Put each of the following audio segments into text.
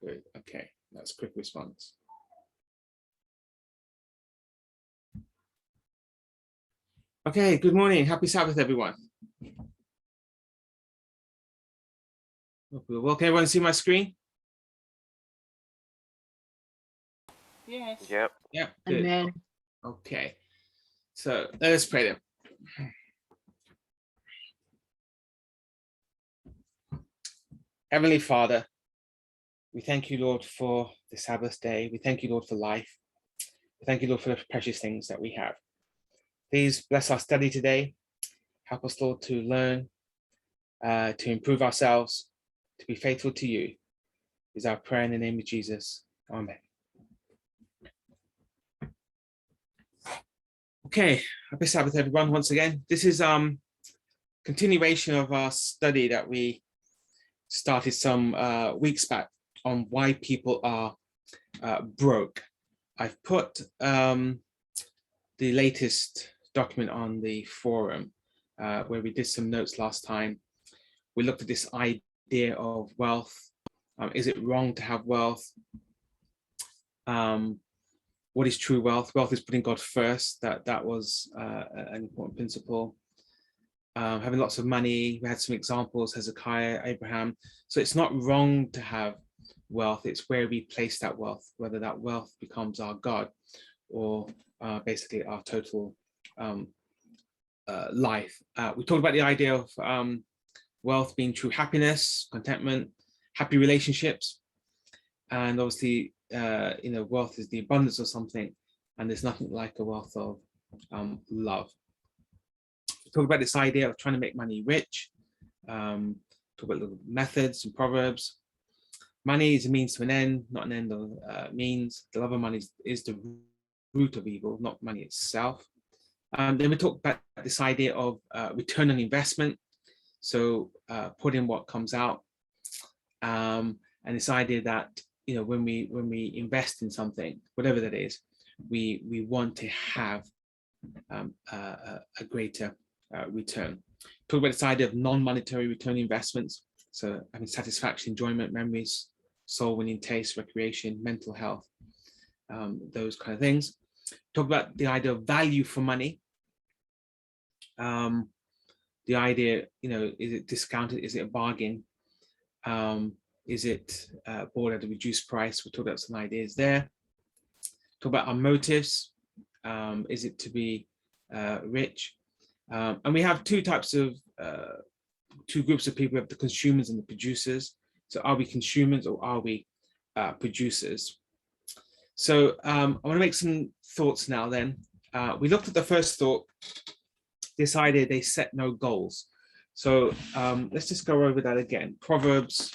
Good. Okay, that's a quick response. Okay, good morning. Happy Sabbath, everyone. Well, can everyone see my screen? Yes. Yep. Yeah, good. Amen. Okay, so let us pray then. Heavenly Father, we thank you, Lord, for the Sabbath day. We thank you, Lord, for life. We thank you, Lord, for the precious things that we have. Please bless our study today. Help us, Lord, to learn, to improve ourselves, to be faithful to you. Is our prayer in the name of Jesus. Amen. Okay, happy Sabbath, everyone. Once again, this is continuation of our study that we started some weeks back on why people are broke. I've put the latest document on the forum where we did some notes last time. We looked at this idea of wealth. Is it wrong to have wealth? What is true wealth? Wealth is putting God first. That was an important principle. Having lots of money. We had some examples: Hezekiah, Abraham. So it's not wrong to have wealth. It's where we place that wealth, whether that wealth becomes our God or basically our total life. We talked about the idea of wealth being true happiness, contentment, happy relationships, and obviously, wealth is the abundance of something, and there's nothing like a wealth of love. We talk about this idea of trying to make money rich. Talk about little methods and proverbs. Money is a means to an end, not an end of means. The love of money is the root of evil, not money itself. Then we talk about this idea of return on investment. So put in what comes out, and this idea that when we invest in something, whatever that is, we want to have a greater return. Talk about this idea of non-monetary return investments. So having satisfaction, enjoyment, memories, soul winning, taste, recreation, mental health, those kind of things. Talk about the idea of value for money. The idea, is it discounted? Is it a bargain? Is it bought at a reduced price? We'll talk about some ideas there. Talk about our motives. Is it to be rich? And we have two groups of people. We have the consumers and the producers. So are we consumers or are we producers? So I want to make some thoughts now then. We looked at the first thought, this idea they set no goals. So let's just go over that again. Proverbs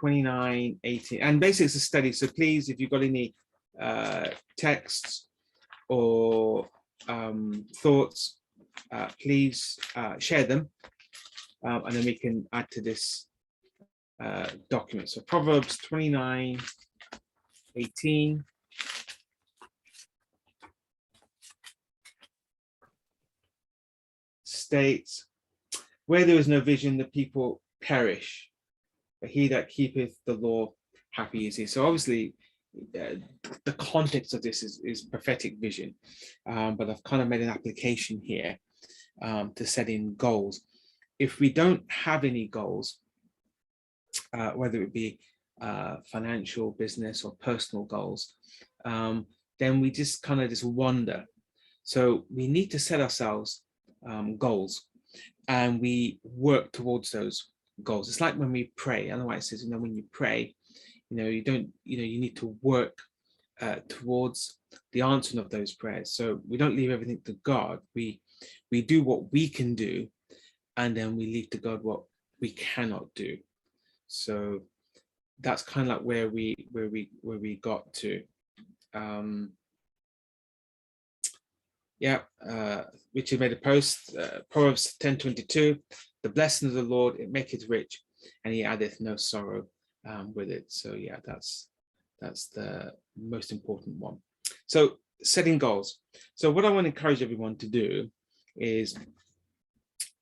29:18, and basically it's a study. So please, if you've got any texts or thoughts, please share them, and then we can add to this document. So Proverbs 29:18. States, where there is no vision, the people perish, but he that keepeth the law, happy is he. So obviously the context of this is prophetic vision, but I've kind of made an application here to setting goals. If we don't have any goals, whether it be financial, business, or personal goals, then we just kind of wander. So we need to set ourselves goals, and we work towards those goals. It's like when we pray. Otherwise, it says, when you pray, you don't, you need to work towards the answering of those prayers. So we don't leave everything to God. We do what we can do, and then we leave to God what we cannot do. So that's kind of like where we got to. Richard made a post, Proverbs 10:22, the blessing of the Lord, it maketh rich, and he addeth no sorrow with it. So yeah, that's the most important one. So setting goals. So what I want to encourage everyone to do is,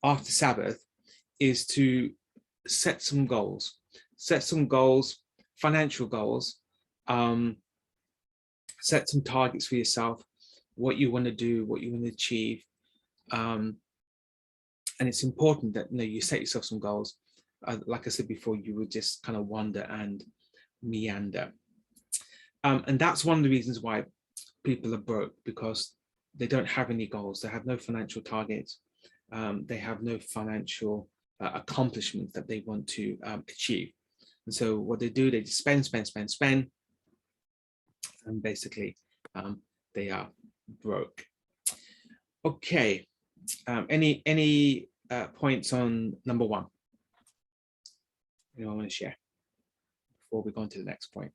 after Sabbath, is to set some goals. set some goals, financial goals, set some targets for yourself, what you want to do, what you want to achieve. And it's important that you set yourself some goals. Like I said before, you would just kind of wander and meander. And that's one of the reasons why people are broke, because they don't have any goals. They have no financial targets. They have no financial accomplishments that they want to achieve. And so what they do, they just spend, and basically they are broke. Okay, any points on number one? Anyone want to share before we go on to the next point?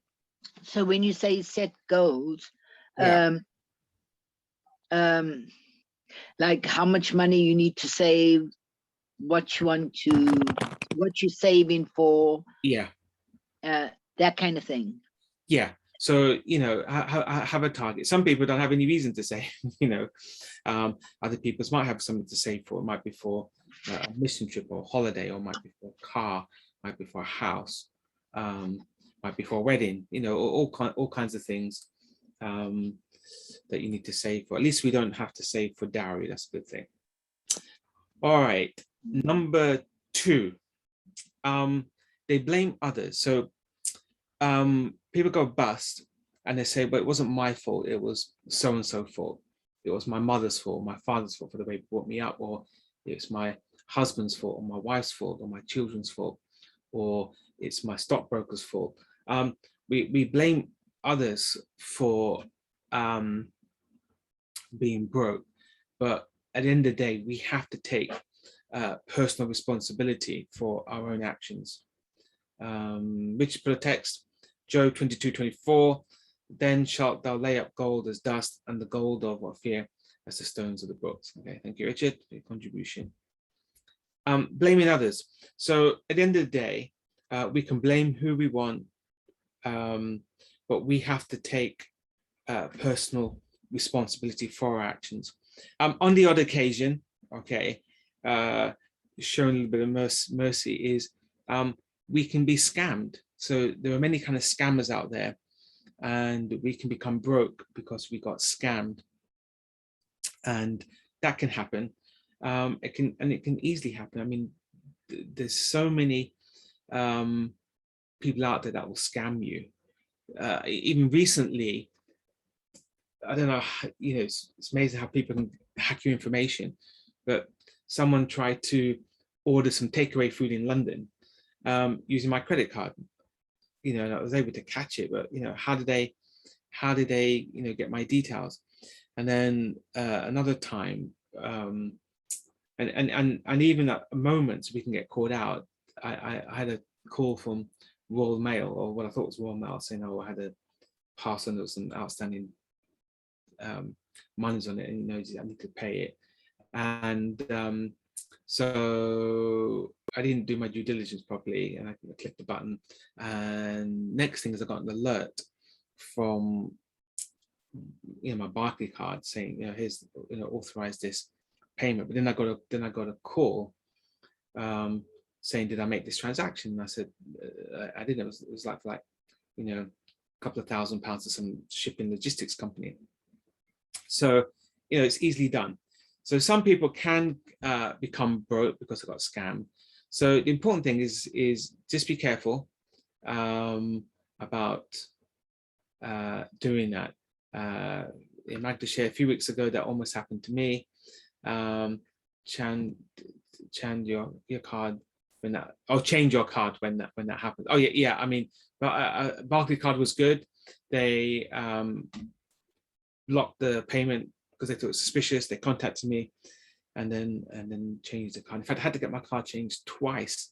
So when you say set goals, Yeah. Like how much money you need to save, what you're saving for, Yeah. that kind of thing. Yeah. So, have a target. Some people don't have any reason to save, other people might have something to save for. It might be for a mission trip or holiday, or might be for a car, might be for a house, might be for a wedding, all kinds of things that you need to save for. At least we don't have to save for dowry. That's a good thing. All right. Number two, they blame others. So people go bust and they say, but it wasn't my fault. It was so-and-so fault. It was my mother's fault, my father's fault for the way they brought me up, or it's my husband's fault, or my wife's fault, or my children's fault, or it's my stockbroker's fault. We blame others for being broke, but at the end of the day, we have to take personal responsibility for our own actions. Which protects Job 22:24. Then shalt thou lay up gold as dust, and the gold of what fear as the stones of the books. Okay, thank you, Richard, for your contribution. Blaming others. So at the end of the day, we can blame who we want, but we have to take personal responsibility for our actions. On the odd occasion, okay, showing a little bit of mercy is we can be scammed. So there are many kind of scammers out there, and we can become broke because we got scammed, and that can happen. It can easily happen. I mean, there's so many people out there that will scam you. Even recently, I don't know, it's amazing how people can hack your information, but someone tried to order some takeaway food in London using my credit card. And I was able to catch it, but how did they get my details? And then another time, and even at moments we can get caught out. I had a call from Royal Mail, or what I thought was Royal Mail, saying, "Oh, I had a parcel, there was some outstanding monies on it, and I need to pay it." And so I didn't do my due diligence properly, and I clicked the button, and next thing is I got an alert from my Barclays card saying, here's authorize this payment. But then I got a call saying, did I make this transaction? And I said I didn't. It was like a couple of £1,000 to some shipping logistics company. So it's easily done. So some people can become broke because they got scammed. So the important thing is just be careful about doing that. In Magda shared a few weeks ago that almost happened to me. Change your card when that, change your card when that happened. I mean, Barclays card was good. They blocked the payment because they thought it was suspicious. They contacted me and then changed the card. In fact, I had to get my card changed twice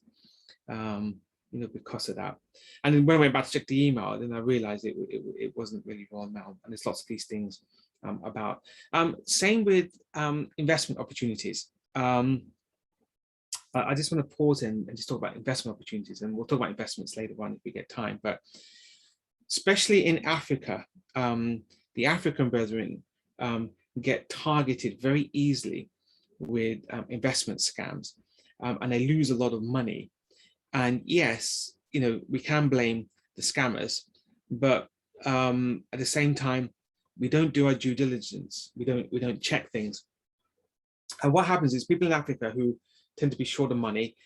because of that. And then when I went back to check the email, then I realized it wasn't really Royal Mail. And there's lots of these things about. Same with investment opportunities. I just want to pause and just talk about investment opportunities, and we'll talk about investments later on if we get time. But especially in Africa, the African brethren get targeted very easily with investment scams, and they lose a lot of money. And yes, we can blame the scammers, but at the same time, we don't do our due diligence. We don't check things. And what happens is people in Africa who tend to be short of money,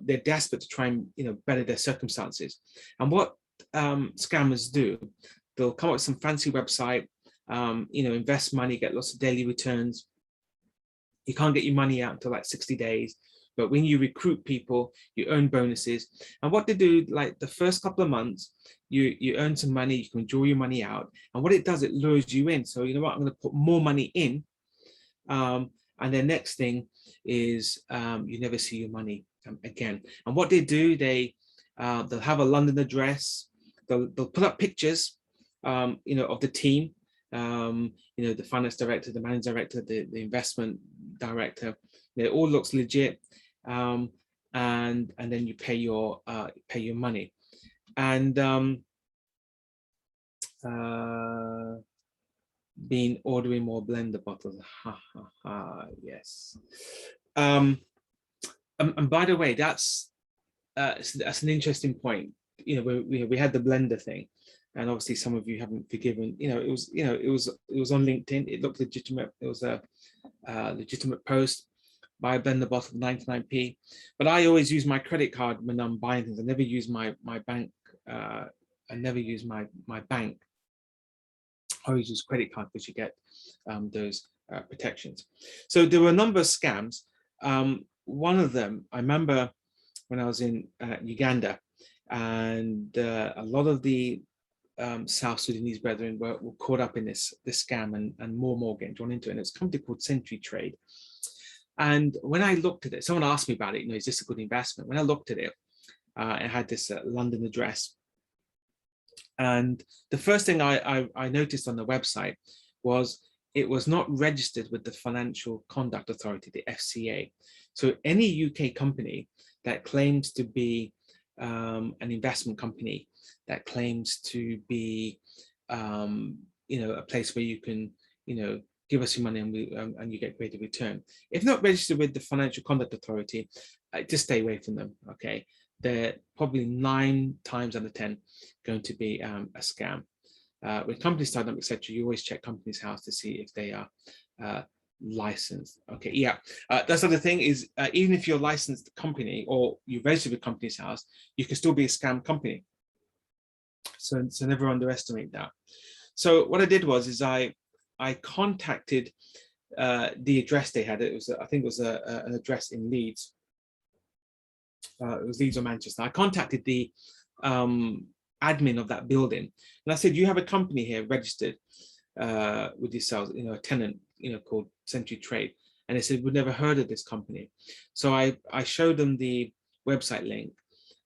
they're desperate to try and better their circumstances. And what scammers do, they'll come up with some fancy website, invest money, get lots of daily returns. You can't get your money out until like 60 days. But when you recruit people, you earn bonuses. And what they do, like the first couple of months, you earn some money, you can draw your money out. And what it does, it lures you in. So you know what, I'm going to put more money in. And the next thing is you never see your money again. And what they do, they'll have a London address. They'll put up pictures, of the team. The finance director, the managing director, the investment director. It all looks legit. And then you pay your money. And been ordering more blender bottles. Ha ha ha. Yes. And by the way, that's an interesting point. We had the blender thing, and obviously some of you haven't forgiven. It was on LinkedIn. It looked legitimate. It was a legitimate post. Buy a blender bottle for 99p. But I always use my credit card when I'm buying things. I never use my bank. I never use my bank. I always use credit card because you get those protections. So there were a number of scams. One of them, I remember when I was in Uganda, and a lot of the South Sudanese brethren were caught up in this scam, and more getting drawn into it. And it's a company called Century Trade. And when I looked at it, someone asked me about it, is this a good investment? When I looked at it, it had this London address. And the first thing I noticed on the website was it was not registered with the Financial Conduct Authority, the FCA. So any UK company that claims to be an investment company, that claims to be a place where you can give us your money and you get greater return, if not registered with the Financial Conduct Authority, just stay away from them. Okay, they're probably 9 times out of 10 going to be a scam. When companies start up, etc., you always check company's house to see if they are licensed. Okay, yeah. That's the other thing is, even if you're a licensed company or you register with company's house, you can still be a scam company. So never underestimate that. So what I did was I contacted the address they had. It was, I think it was an address in Leeds. It was Leeds or Manchester. I contacted the admin of that building, and I said, you have a company here registered with yourselves, a tenant, called Century Trade. And they said, we've never heard of this company. So I showed them the website link,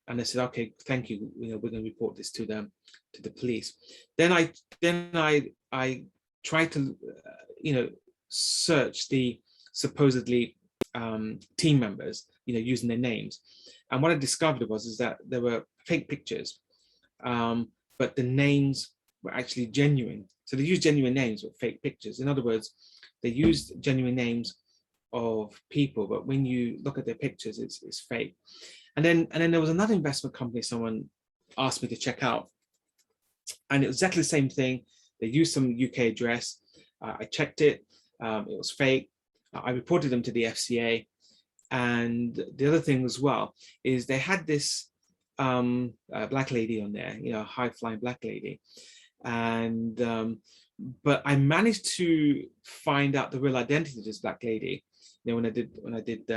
and they said, okay, thank you. We're going to report this to the police. Then I tried to search the supposedly team members, using their names. And what I discovered is that there were fake pictures, but the names were actually genuine. So they used genuine names with fake pictures. In other words, they used genuine names of people, but when you look at their pictures, it's fake. And then there was another investment company someone asked me to check out, and it was exactly the same thing. They used some UK address. I checked it. It was fake. I reported them to the FCA. And the other thing as well is they had this black lady on there, high-flying black lady. And but I managed to find out the real identity of this black lady. When I did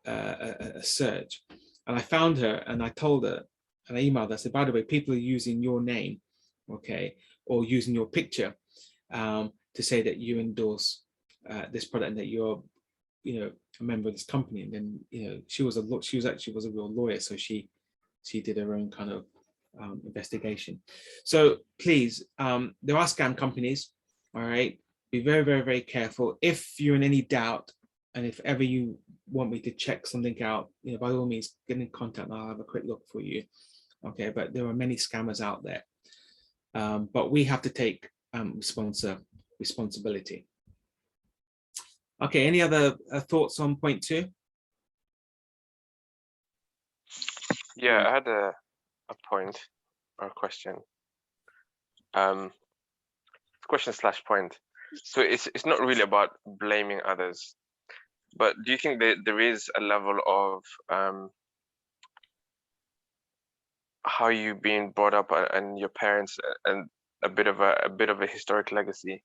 a search, and I found her, and I told her, and I emailed her. I said, by the way, people are using your name, okay, or using your picture to say that you endorse this product and that you're, a member of this company. And then, she was actually a real lawyer, so she did her own kind of investigation. So please, there are scam companies. All right, be very, very, very careful. If you're in any doubt, and if ever you want me to check something out, by all means, get in contact and I'll have a quick look for you. Okay, but there are many scammers out there, but we have to take responsibility. Okay, any other thoughts on point 2? Yeah, I had a a point or a question. Question slash point. So it's not really about blaming others, but do you think that there is a level of how you've been brought up and your parents and a bit of a historic legacy?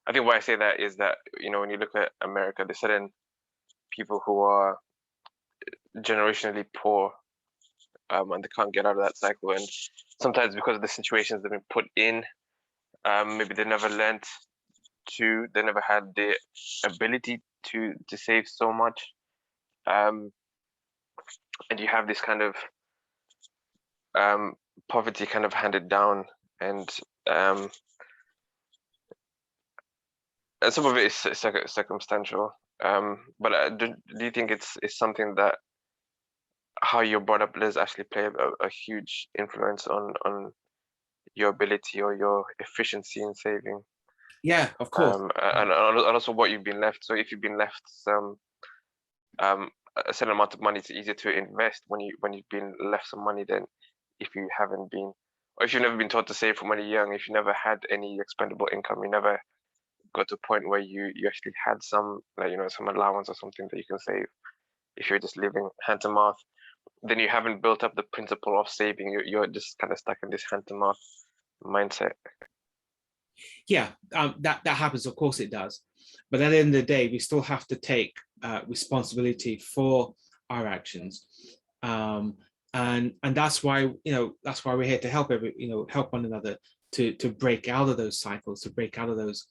I think why I say that is that, you know, when you look at America, there's certain people who are generationally poor, and they can't get out of that cycle, and sometimes because of the situations they've been put in, maybe they never learned they never had the ability to save so much, and you have this kind of poverty kind of handed down, and some of it is circumstantial, but do you think it's something that how you're brought up does actually play a huge influence on your ability or your efficiency in saving? Yeah, of course. And also what you've been left. So if you've been left some a certain amount of money, it's easier to invest when you've been left some money than if you haven't been, or if you've never been taught to save from when you're young, if you never had any expendable income, you never got to a point where you actually had some, like, you know, some allowance or something that you can save. If you're just living hand to mouth, then you haven't built up the principle of saving. You're just kind of stuck in this hand to mouth mindset. Yeah, that happens. Of course it does. But at the end of the day, we still have to take responsibility for our actions. And that's why, you know, that's why we're here to help help one another to break out of those cycles, to break out of those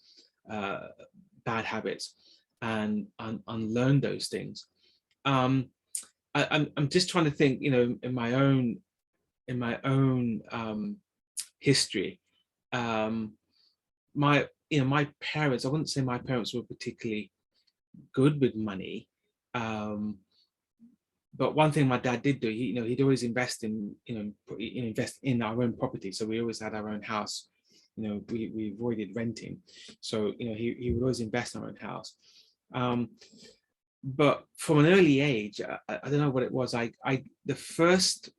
bad habits and unlearn those things. I'm just trying to think, you know, in my own history. My parents, I wouldn't say my parents were particularly good with money, but one thing my dad did do, he'd always invest in our own property. So we always had our own house. You know, we avoided renting, so he would always invest in our own house. But from an early age, I don't know what it was. The first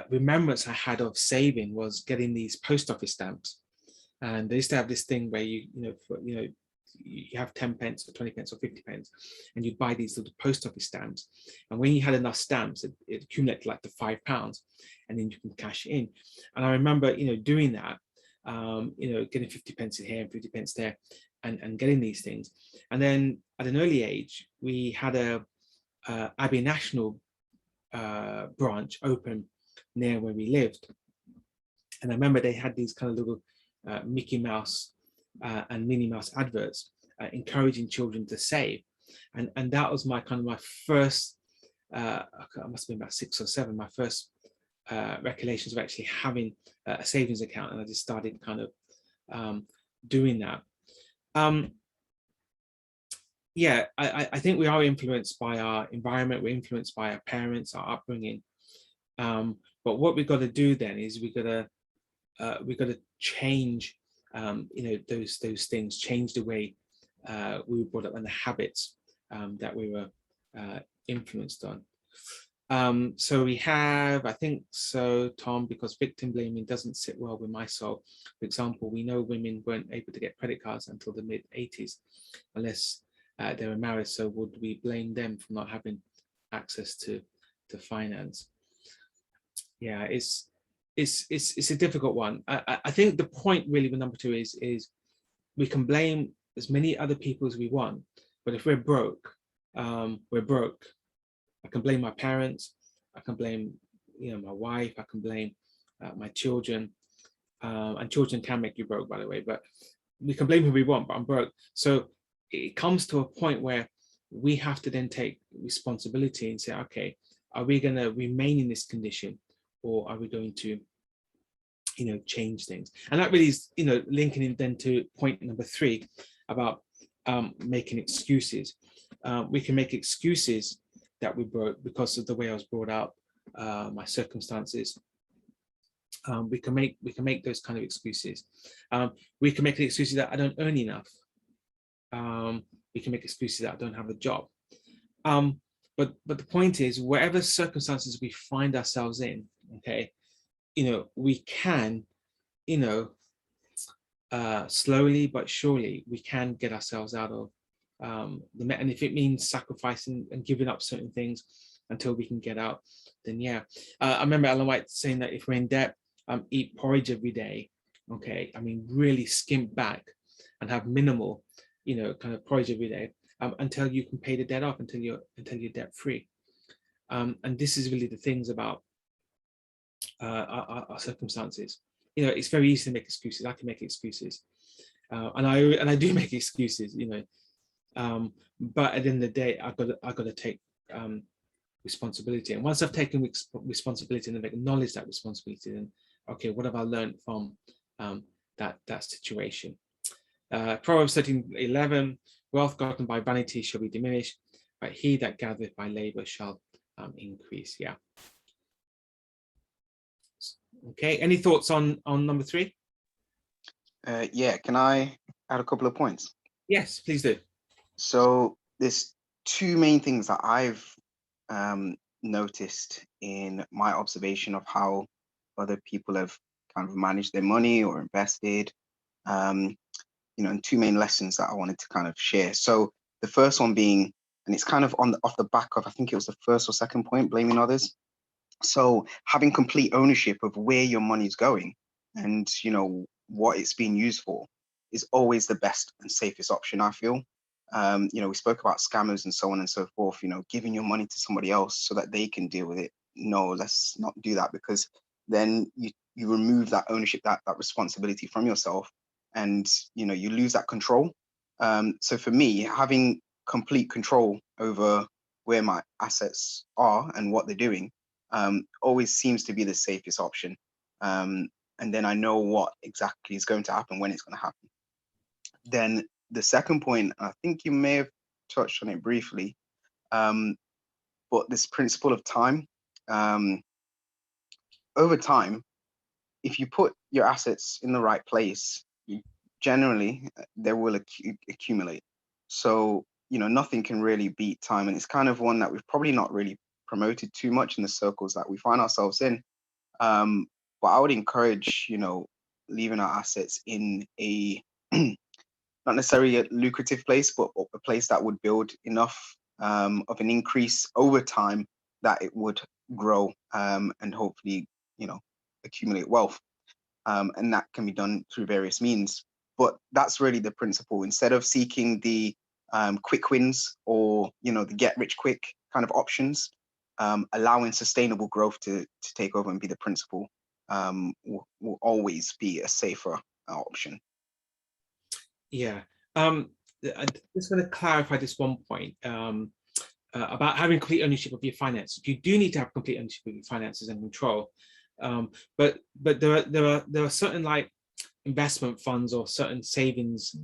remembrance I had of saving was getting these post office stamps. And they used to have this thing where you have 10 pence or 20 pence or 50 pence, and you'd buy these little post office stamps. And when you had enough stamps, it accumulated like to £5, and then you can cash it in. And I remember, doing that, getting 50 pence in here and 50 pence there, and getting these things. And then at an early age, we had a Abbey National branch open near where we lived. And I remember they had these kind of little Mickey Mouse and Minnie Mouse adverts encouraging children to save, and that was my first. I must have been about 6 or 7. My first recollections of actually having a savings account, and I just started kind of doing that. Yeah, I think we are influenced by our environment. We're influenced by our parents, our upbringing. But what we've got to do then is we've got to change, those things, change the way we were brought up and the habits that we were influenced on. So we have, I think so, Tom, because victim blaming doesn't sit well with my soul. For example, we know women weren't able to get credit cards until the mid-80s, unless they were married. So would we blame them for not having access to finance? Yeah, it's a difficult one. I think the point really with number 2 is we can blame as many other people as we want, but if we're broke, we're broke. I can blame my parents, I can blame my wife, I can blame my children, and children can make you broke, by the way, but we can blame who we want, but I'm broke. So it comes to a point where we have to then take responsibility and say, okay, are we going to remain in this condition, or are we going to change things? And that really is linking in then to point number 3 about making excuses. We can make excuses that we broke because of the way I was brought up, my circumstances. We can make those kind of excuses. We can make the excuses that I don't earn enough. We can make excuses that I don't have a job. But the point is, whatever circumstances we find ourselves in, okay, we can, slowly but surely, we can get ourselves out of and if it means sacrificing and giving up certain things until we can get out, then yeah. I remember Ellen White saying that if we're in debt, eat porridge every day. Okay, I mean, really skimp back and have minimal, kind of porridge every day until you can pay the debt off, until you're debt free. And this is really the things about our circumstances. It's very easy to make excuses. I can make excuses, and I do make excuses. But at the end of the day, I've got to take responsibility. And once I've taken responsibility and I've acknowledged that responsibility, then okay, what have I learned from that situation? Proverbs 13:11, wealth gotten by vanity shall be diminished, but he that gathereth by labor shall increase. Yeah. Okay, any thoughts on number 3? Yeah, can I add a couple of points? Yes, please do. So there's 2 main things that I've noticed in my observation of how other people have kind of managed their money or invested, and 2 main lessons that I wanted to kind of share. So the first one being, and it's kind of off the back of, I think it was the first or second point, blaming others. So having complete ownership of where your money is going and what it's being used for is always the best and safest option, I feel. We spoke about scammers and so on and so forth, giving your money to somebody else so that they can deal with it. No, let's not do that, because then you remove that ownership, that responsibility from yourself, and you lose that control. So for me, having complete control over where my assets are and what they're doing always seems to be the safest option. And then I know what exactly is going to happen when it's going to happen. Then the second point, I think you may have touched on it briefly, but this principle of time. Over time, if you put your assets in the right place, generally they will accumulate. So nothing can really beat time, and it's kind of one that we've probably not really promoted too much in the circles that we find ourselves in. But I would encourage leaving our assets in a not necessarily a lucrative place, but a place that would build enough of an increase over time that it would grow and hopefully accumulate wealth. And that can be done through various means. But that's really the principle. Instead of seeking the quick wins or the get rich quick kind of options, allowing sustainable growth to take over and be the principle will always be a safer option. Yeah. I just want to clarify this one point about having complete ownership of your finances. You do need to have complete ownership of your finances and control. But there are certain like investment funds or certain savings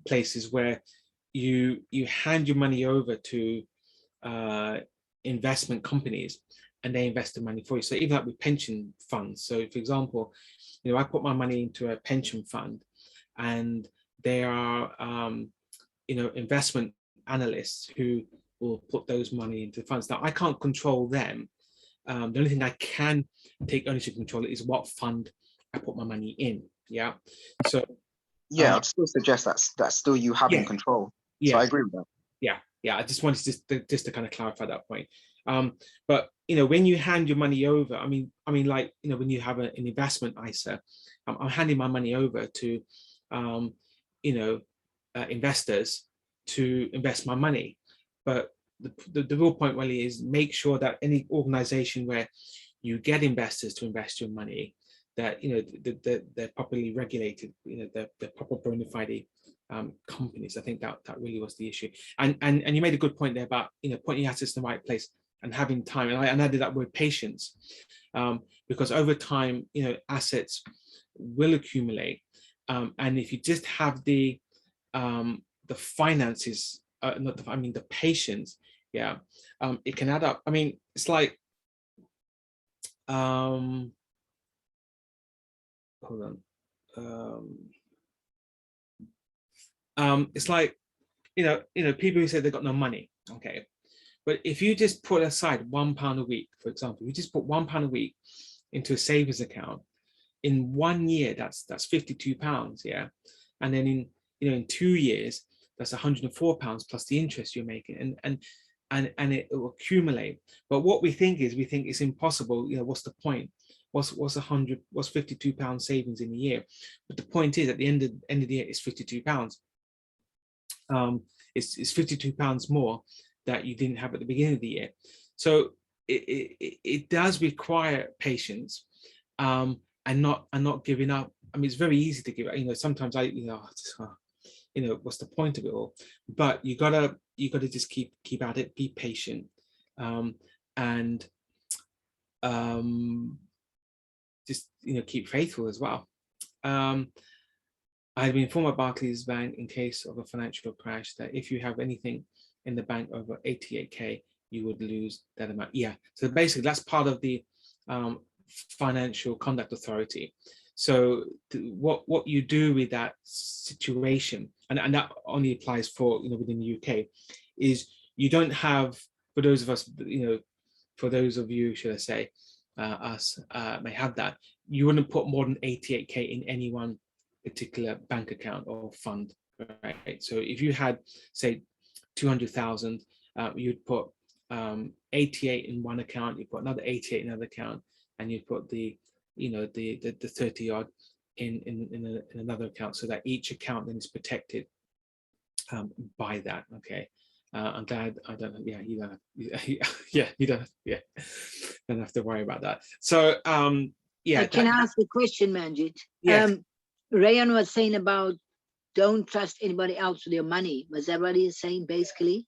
places where you hand your money over to investment companies and they invest the money for you. So even like with pension funds. So for example, I put my money into a pension fund, and there are investment analysts who will put those money into funds. Now I can't control them. The only thing I can take ownership control is what fund I put my money in. Yeah. So yeah, I'd still suggest that's still you having control. Yeah. So I agree with that. Yeah. I just wanted just to kind of clarify that point. But when you hand your money over, I mean, like when you have an investment ISA, I'm handing my money over to investors to invest my money. But the real point really is make sure that any organization where you get investors to invest your money, that they're properly regulated, they're proper bona fide companies. I think that really was the issue. And you made a good point there about putting your assets in the right place and having time. And I did that word patience, because over time assets will accumulate, and if you just have the finances, the patience, it can add up. I mean, it's like hold on. It's like people who say they've got no money, okay, but if you just put aside £1 a week, for example, you just put £1 a week into a savings account, in 1 year, that's £52, yeah. And then in 2 years, that's £104 plus the interest you're making, and it will accumulate. But what we think it's impossible. What's the point? What's £52 savings in a year? But the point is, at the end of the year, it's £52. It's £52 more that you didn't have at the beginning of the year. So it does require patience, and not giving up. I mean, it's very easy to give up. Sometimes what's the point of it all? But you gotta just keep at it, be patient, and just keep faithful as well. I had been informed by Barclays Bank, in case of a financial crash, that if you have anything in the bank over 88k, you would lose that amount. Yeah, so basically that's part of the Financial Conduct Authority. So what you do with that situation, and that only applies for within the UK, is you don't have, for those of us, for those of you, should I say, us may have that, you wouldn't put more than 88k in any one particular bank account or fund, right? So if you had, say, 200,000, you'd put 88 in one account, you put another 88 in another account, and you put the 30 odd in another account, so that each account then is protected by that. Okay. I'm glad I don't. Yeah, you don't. You don't. Yeah, don't have to worry about that. So yeah. Can I ask a question, Manjit? Yes. Rayan was saying about don't trust anybody else with your money. Was that what he's saying basically?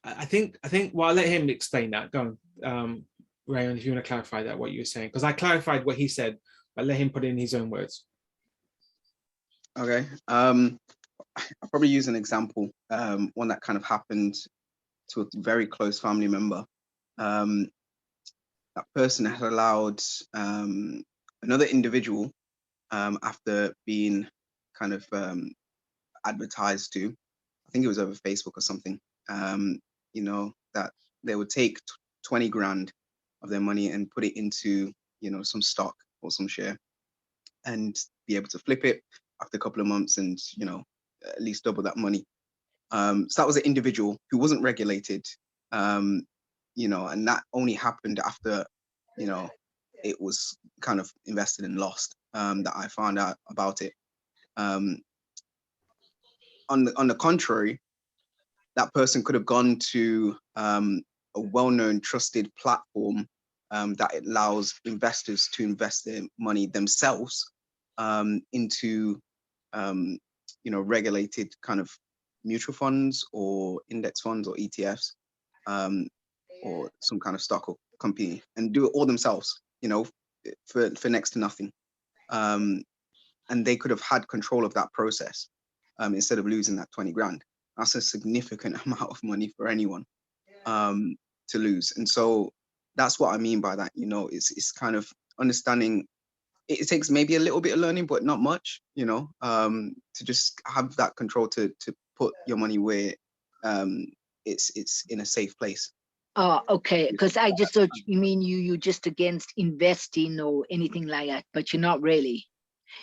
I think. Well, I'll let him explain that. Go on, Rayan, if you want to clarify that, what you were saying, because I clarified what he said, but let him put it in his own words. Okay. I'll probably use an example, one that kind of happened to a very close family member. That person had allowed another individual, after being kind of advertised to, I think it was over Facebook or something, that they would take 20 grand of their money and put it into, some stock or some share, and be able to flip it after a couple of months and, at least double that money. So that was an individual who wasn't regulated, and that only happened after, it was kind of invested and lost, that I found out about it. On the contrary, that person could have gone to a well-known, trusted platform that allows investors to invest their money themselves into regulated kind of mutual funds or index funds or ETFs, or some kind of stock or company, and do it all themselves, for next to nothing. And they could have had control of that process, instead of losing that 20 grand. That's a significant amount of money for anyone to lose. And so that's what I mean by that. It's kind of understanding. It takes maybe a little bit of learning, but not much, to just have that control to put your money where it's in a safe place. Oh, okay. Because I just thought you mean you just against investing or anything like that, but you're not really.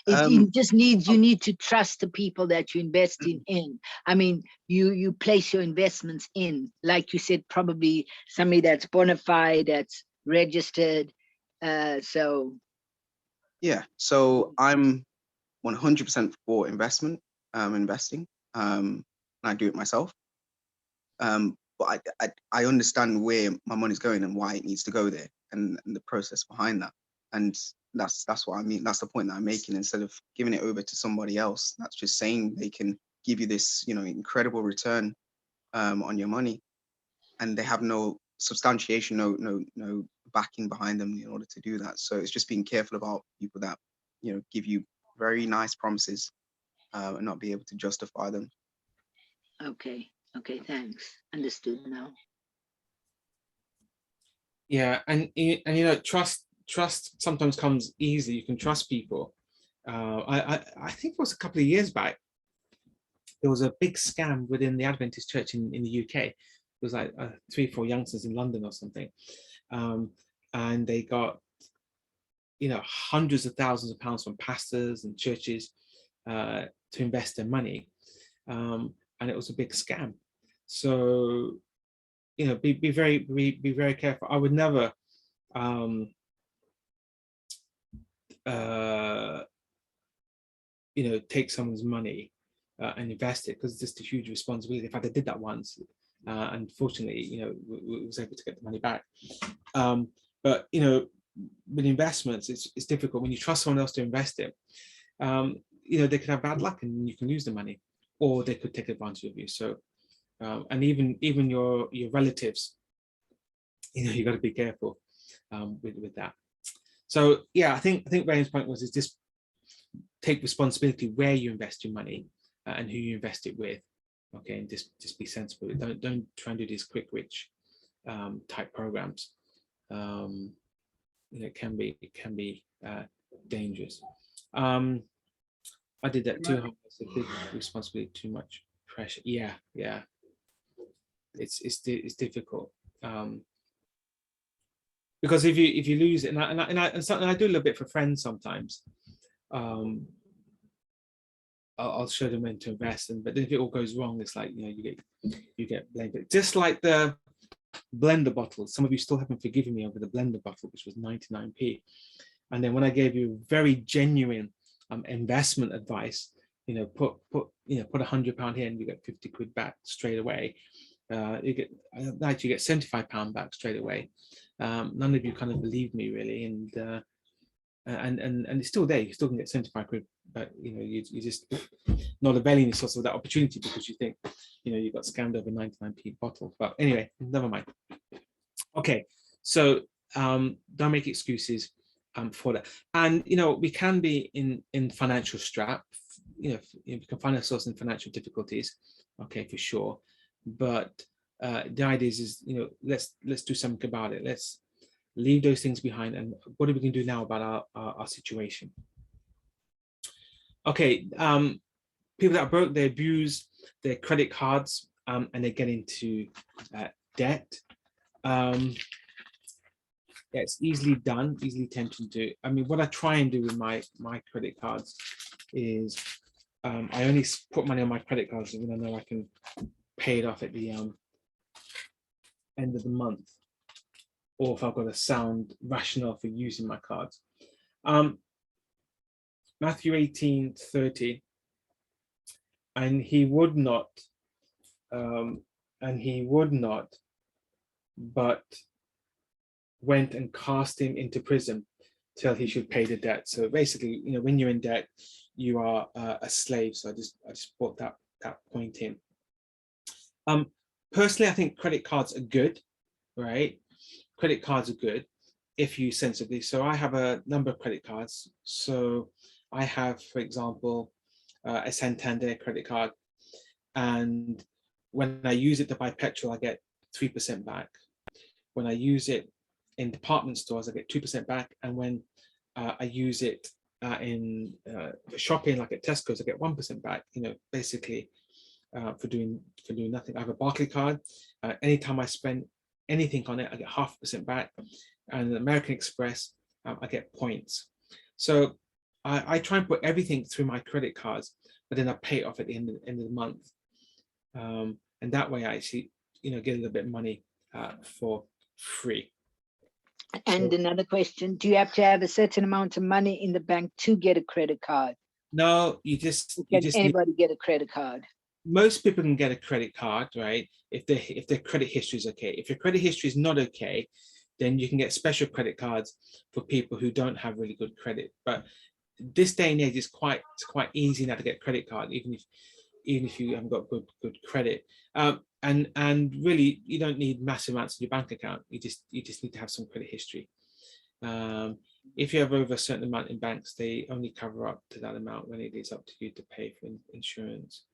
It just you need to trust the people that you're investing in. I mean, you place your investments in, like you said, probably somebody that's bona fide, that's registered. So I'm 100% for investing. And I do it myself. But I understand where my money's going and why it needs to go there, and the process behind that. And that's what I mean. That's the point that I'm making. Instead of giving it over to somebody else, that's just saying they can give you this, incredible return on your money, and they have no substantiation, no backing behind them in order to do that. So it's just being careful about people that, give you very nice promises and not be able to justify them. okay, thanks. Understood now. Yeah, and trust sometimes comes easily. You can trust people. I think it was a couple of years back, there was a big scam within the Adventist church in the UK. It was like 3 or 4 youngsters in London or something, and they got hundreds of thousands of pounds from pastors and churches to invest their money, and it was a big scam. So be very careful. I would never take someone's money and invest it, because it's just a huge responsibility. In fact, I did that once. Unfortunately, we was able to get the money back. But with investments, it's difficult when you trust someone else to invest it. They could have bad luck and you can lose the money, or they could take advantage of you. So, and even your relatives, you got to be careful with that. So yeah, I think Ryan's point was, is just take responsibility where you invest your money and who you invest it with. Okay, and just be sensible. Don't try and do these quick rich type programs. It can be dangerous. I did that too. It's a big responsibility, too much pressure. Yeah, it's difficult. Because if you lose it, and I do a little bit for friends sometimes. I'll show them when to invest, but then if it all goes wrong, it's like you get blamed. Just like the blender bottle. Some of you still haven't forgiven me over the blender bottle, which was 99p. And then when I gave you very genuine investment advice, put £100 here and you get 50 quid back straight away. You get £75 back straight away. None of you kind of believed me really, and it's still there. You still can get 75 quid, but you just not availing yourself of that opportunity because you think you got scammed over 99p bottle. But anyway, never mind. Okay, so don't make excuses for that. And we can be in financial strap. We can find ourselves in financial difficulties. Okay, for sure. But the idea is let's do something about it. Let's leave those things behind, and what are we going to do now about our situation? Okay, people that are broke, they abuse their credit cards and they get into debt. Yeah, it's easily done, easily tempted to do. I mean, what I try and do with my credit cards is I only put money on my credit cards when I know I can pay it off at the end of the month, or if I've got a sound rationale for using my cards. Matthew 18:30, and he would not, but went and cast him into prison till he should pay the debt. So basically, when you're in debt, you are a slave. So I just brought that point in. Personally, I think credit cards are good, right? Credit cards are good if you sensibly. So I have a number of credit cards. So I have, for example, a Santander credit card, and when I use it to buy petrol, I get 3% back. When I use it in department stores, I get 2% back, and when I use it in shopping, like at Tesco's, I get 1% back. Basically for doing nothing. I have a Barclays card. Anytime I spend anything on it, I get 0.5% back, and American Express, I get points. So I try and put everything through my credit cards, but then I pay it off at the end of the month, and that way I actually get a little bit of money for free. And another question, do you have to have a certain amount of money in the bank to get a credit card? No, Can anybody get a credit card? Most people can get a credit card, right? If their credit history is okay. If your credit history is not okay, then you can get special credit cards for people who don't have really good credit. But this day and age, it's quite easy now to get a credit card, even if you haven't got good credit. And really, you don't need massive amounts in your bank account. You just need to have some credit history. If you have over a certain amount in banks, they only cover up to that amount when it is up to you to pay for insurance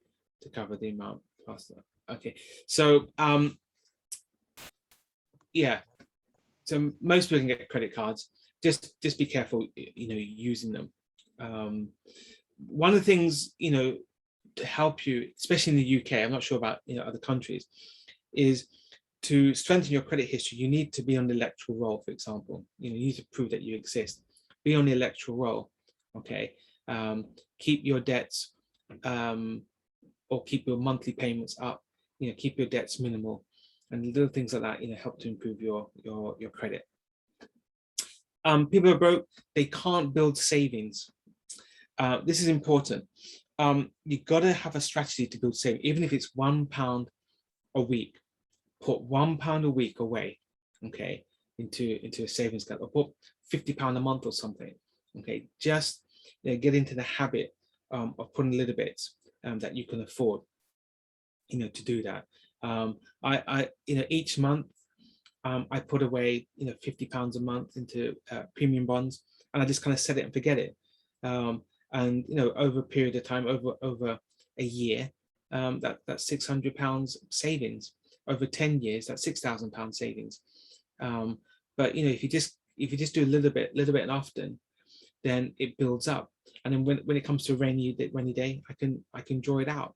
to cover the amount plus that. Okay, so yeah, so most people can get credit cards. Just be careful, using them. One of the things, to help you, especially in the UK, I'm not sure about other countries, is to strengthen your credit history. You need to be on the electoral roll, for example. You need to prove that you exist. be on the electoral roll, okay? Keep your debts, or keep your monthly payments up, keep your debts minimal, and little things like that, help to improve your credit. People are broke, they can't build savings. This is important. You've got to have a strategy to build savings, even if it's £1 a week. Put £1 a week away, okay, into a savings account, or put £50 a month or something, okay. Just get into the habit of putting little bits that you can afford, to do that. Each month I put away £50 a month into premium bonds, and I just kind of set it and forget it. And over a period of time, over a year, that's £600 savings. Over 10 years, that's £6,000 savings. But if you just do a little bit and often, then it builds up. And then when it comes to a rainy day, I can draw it out.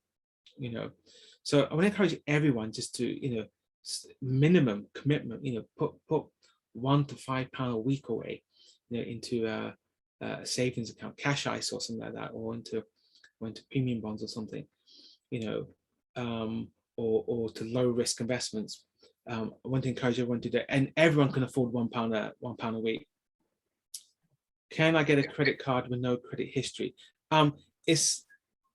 So I want to encourage everyone just to minimum commitment. Put £1 to £5 a week away, into a savings account, cash ISA or something like that, or into premium bonds or something, or to low risk investments. I want to encourage everyone to do it, and everyone can afford £1 a week. Can I get a credit card with no credit history? It's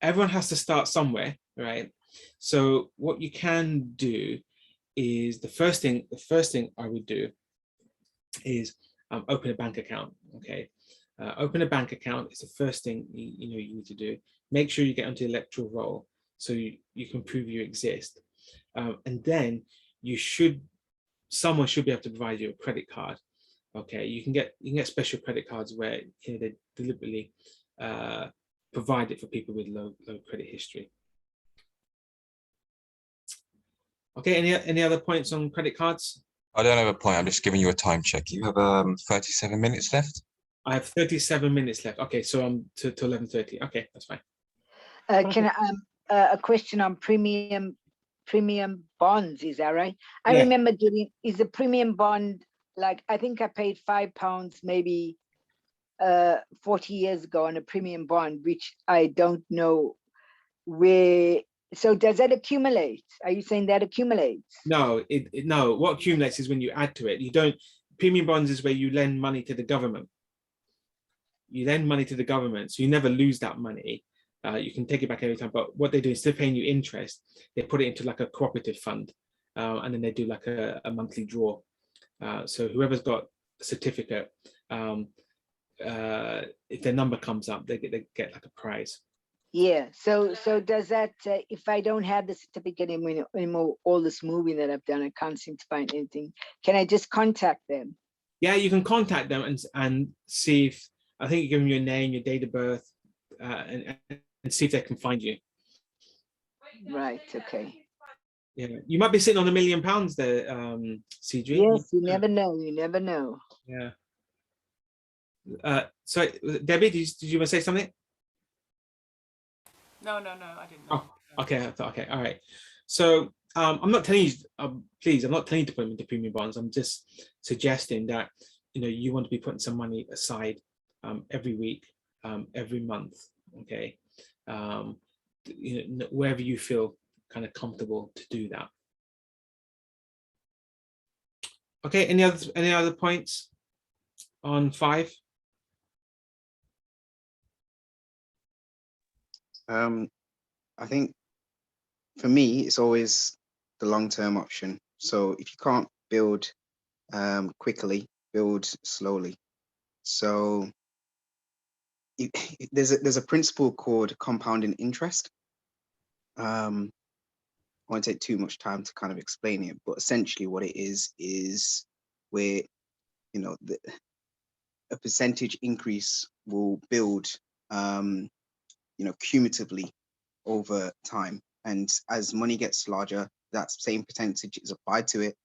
everyone has to start somewhere, right? So what you can do is the first thing I would do is open a bank account. Okay, open a bank account is the first thing you need to do. Make sure you get onto the electoral roll so you can prove you exist, and then someone should be able to provide you a credit card. Okay, you can get special credit cards where they deliberately provide it for people with low credit history. Okay, any other points on credit cards? I don't have a point. I'm just giving you a time check. You have 37 minutes left. I have 37 minutes left. Okay, so I'm to 11:30. Okay, that's fine. Can I, a question on premium bonds, is that right? I Yeah. remember is a premium bond, like, I think I paid £5 maybe 40 years ago on a premium bond, which I don't know where. So does that accumulate? Are you saying that accumulates? No, no. What accumulates is when you add to it. You don't. Premium bonds is where you lend money to the government. You lend money to the government, so you never lose that money. You can take it back every time. But what they do, instead of paying you interest, they put it into like a cooperative fund, and then they do like a monthly draw. So whoever's got a certificate, if their number comes up, they get like a prize. Yeah. So does that, if I don't have the certificate anymore, all this moving that I've done, I can't seem to find anything, can I just contact them? Yeah, you can contact them and see if, I think you give them your name, your date of birth, and see if they can find you. Right. Okay. Yeah, you might be sitting on £1 million there, CG. Yes, you never know. You never know. Yeah. So Debbie, did you want to say something? No, I didn't know. Oh, okay. Okay. All right. So I'm not telling you, please, I'm not telling you to put them into premium bonds. I'm just suggesting that, you want to be putting some money aside every week, every month. Okay. Wherever you feel kind of comfortable to do that. Okay. Any other points on 5? I think for me, it's always the long-term option. So if you can't build quickly, build slowly. So there's a principle called compounding interest. I won't take too much time to kind of explain it, but essentially what it is where a percentage increase will build cumulatively over time, and as money gets larger, that same percentage is applied to it,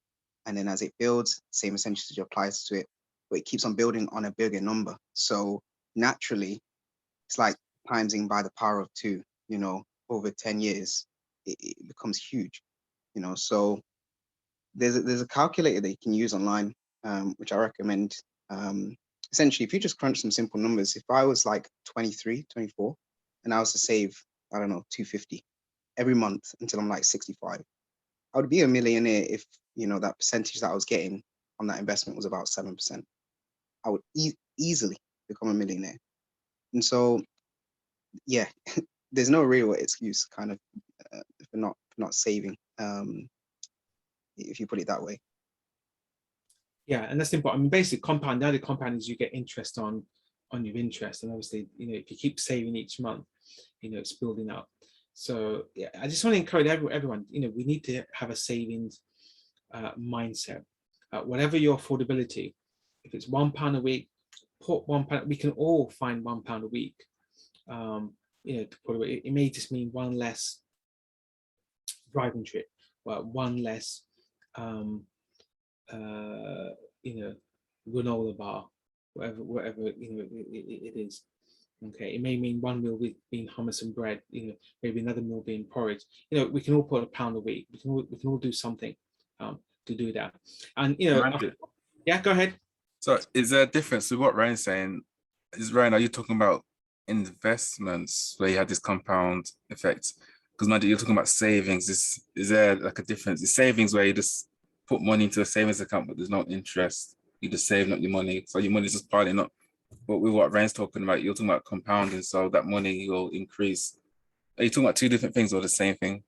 and then as it builds, same percentage applies to it, but it keeps on building on a bigger number. So naturally, it's like timesing by the power of 2. Over 10 years, it becomes huge. So there's a calculator that you can use online, which I recommend. essentially, if you just crunch some simple numbers, if I was like 23, 24, and I was to save, I don't know, 250 every month until I'm like 65, I would be a millionaire if, you know, that percentage that I was getting on that investment was about 7%. I would easily become a millionaire. And so, yeah, there's no real excuse kind of for not saving, if you put it that way. Yeah, and that's important. I mean, basically, compound. The other compound is you get interest on your interest, and obviously, you know, if you keep saving each month, you know, it's building up. So yeah, I just want to encourage everyone. You know, we need to have a savings mindset. Whatever your affordability, if it's £1 a week, put £1. We can all find £1 a week. You know, to put away. It may just mean one less driving trip, well, one less. You know, granola bar, whatever you know it is. Okay, it may mean one meal being hummus and bread. You know, maybe another meal being porridge. You know, we can all put £1 a week. We can all do something to do that. And you know, Manjit, yeah, go ahead. so is there a difference with what Ryan's saying? Ryan, are you talking about investments where you had this compound effect? Because Manjit, you're talking about savings. Is there like a difference? Is savings where you just put money into a savings account, but there's no interest? You just saving up your money, so your money's just piling up. But with what Ryan's talking about, you're talking about compounding, so that money will increase. Are you talking about two different things or the same thing?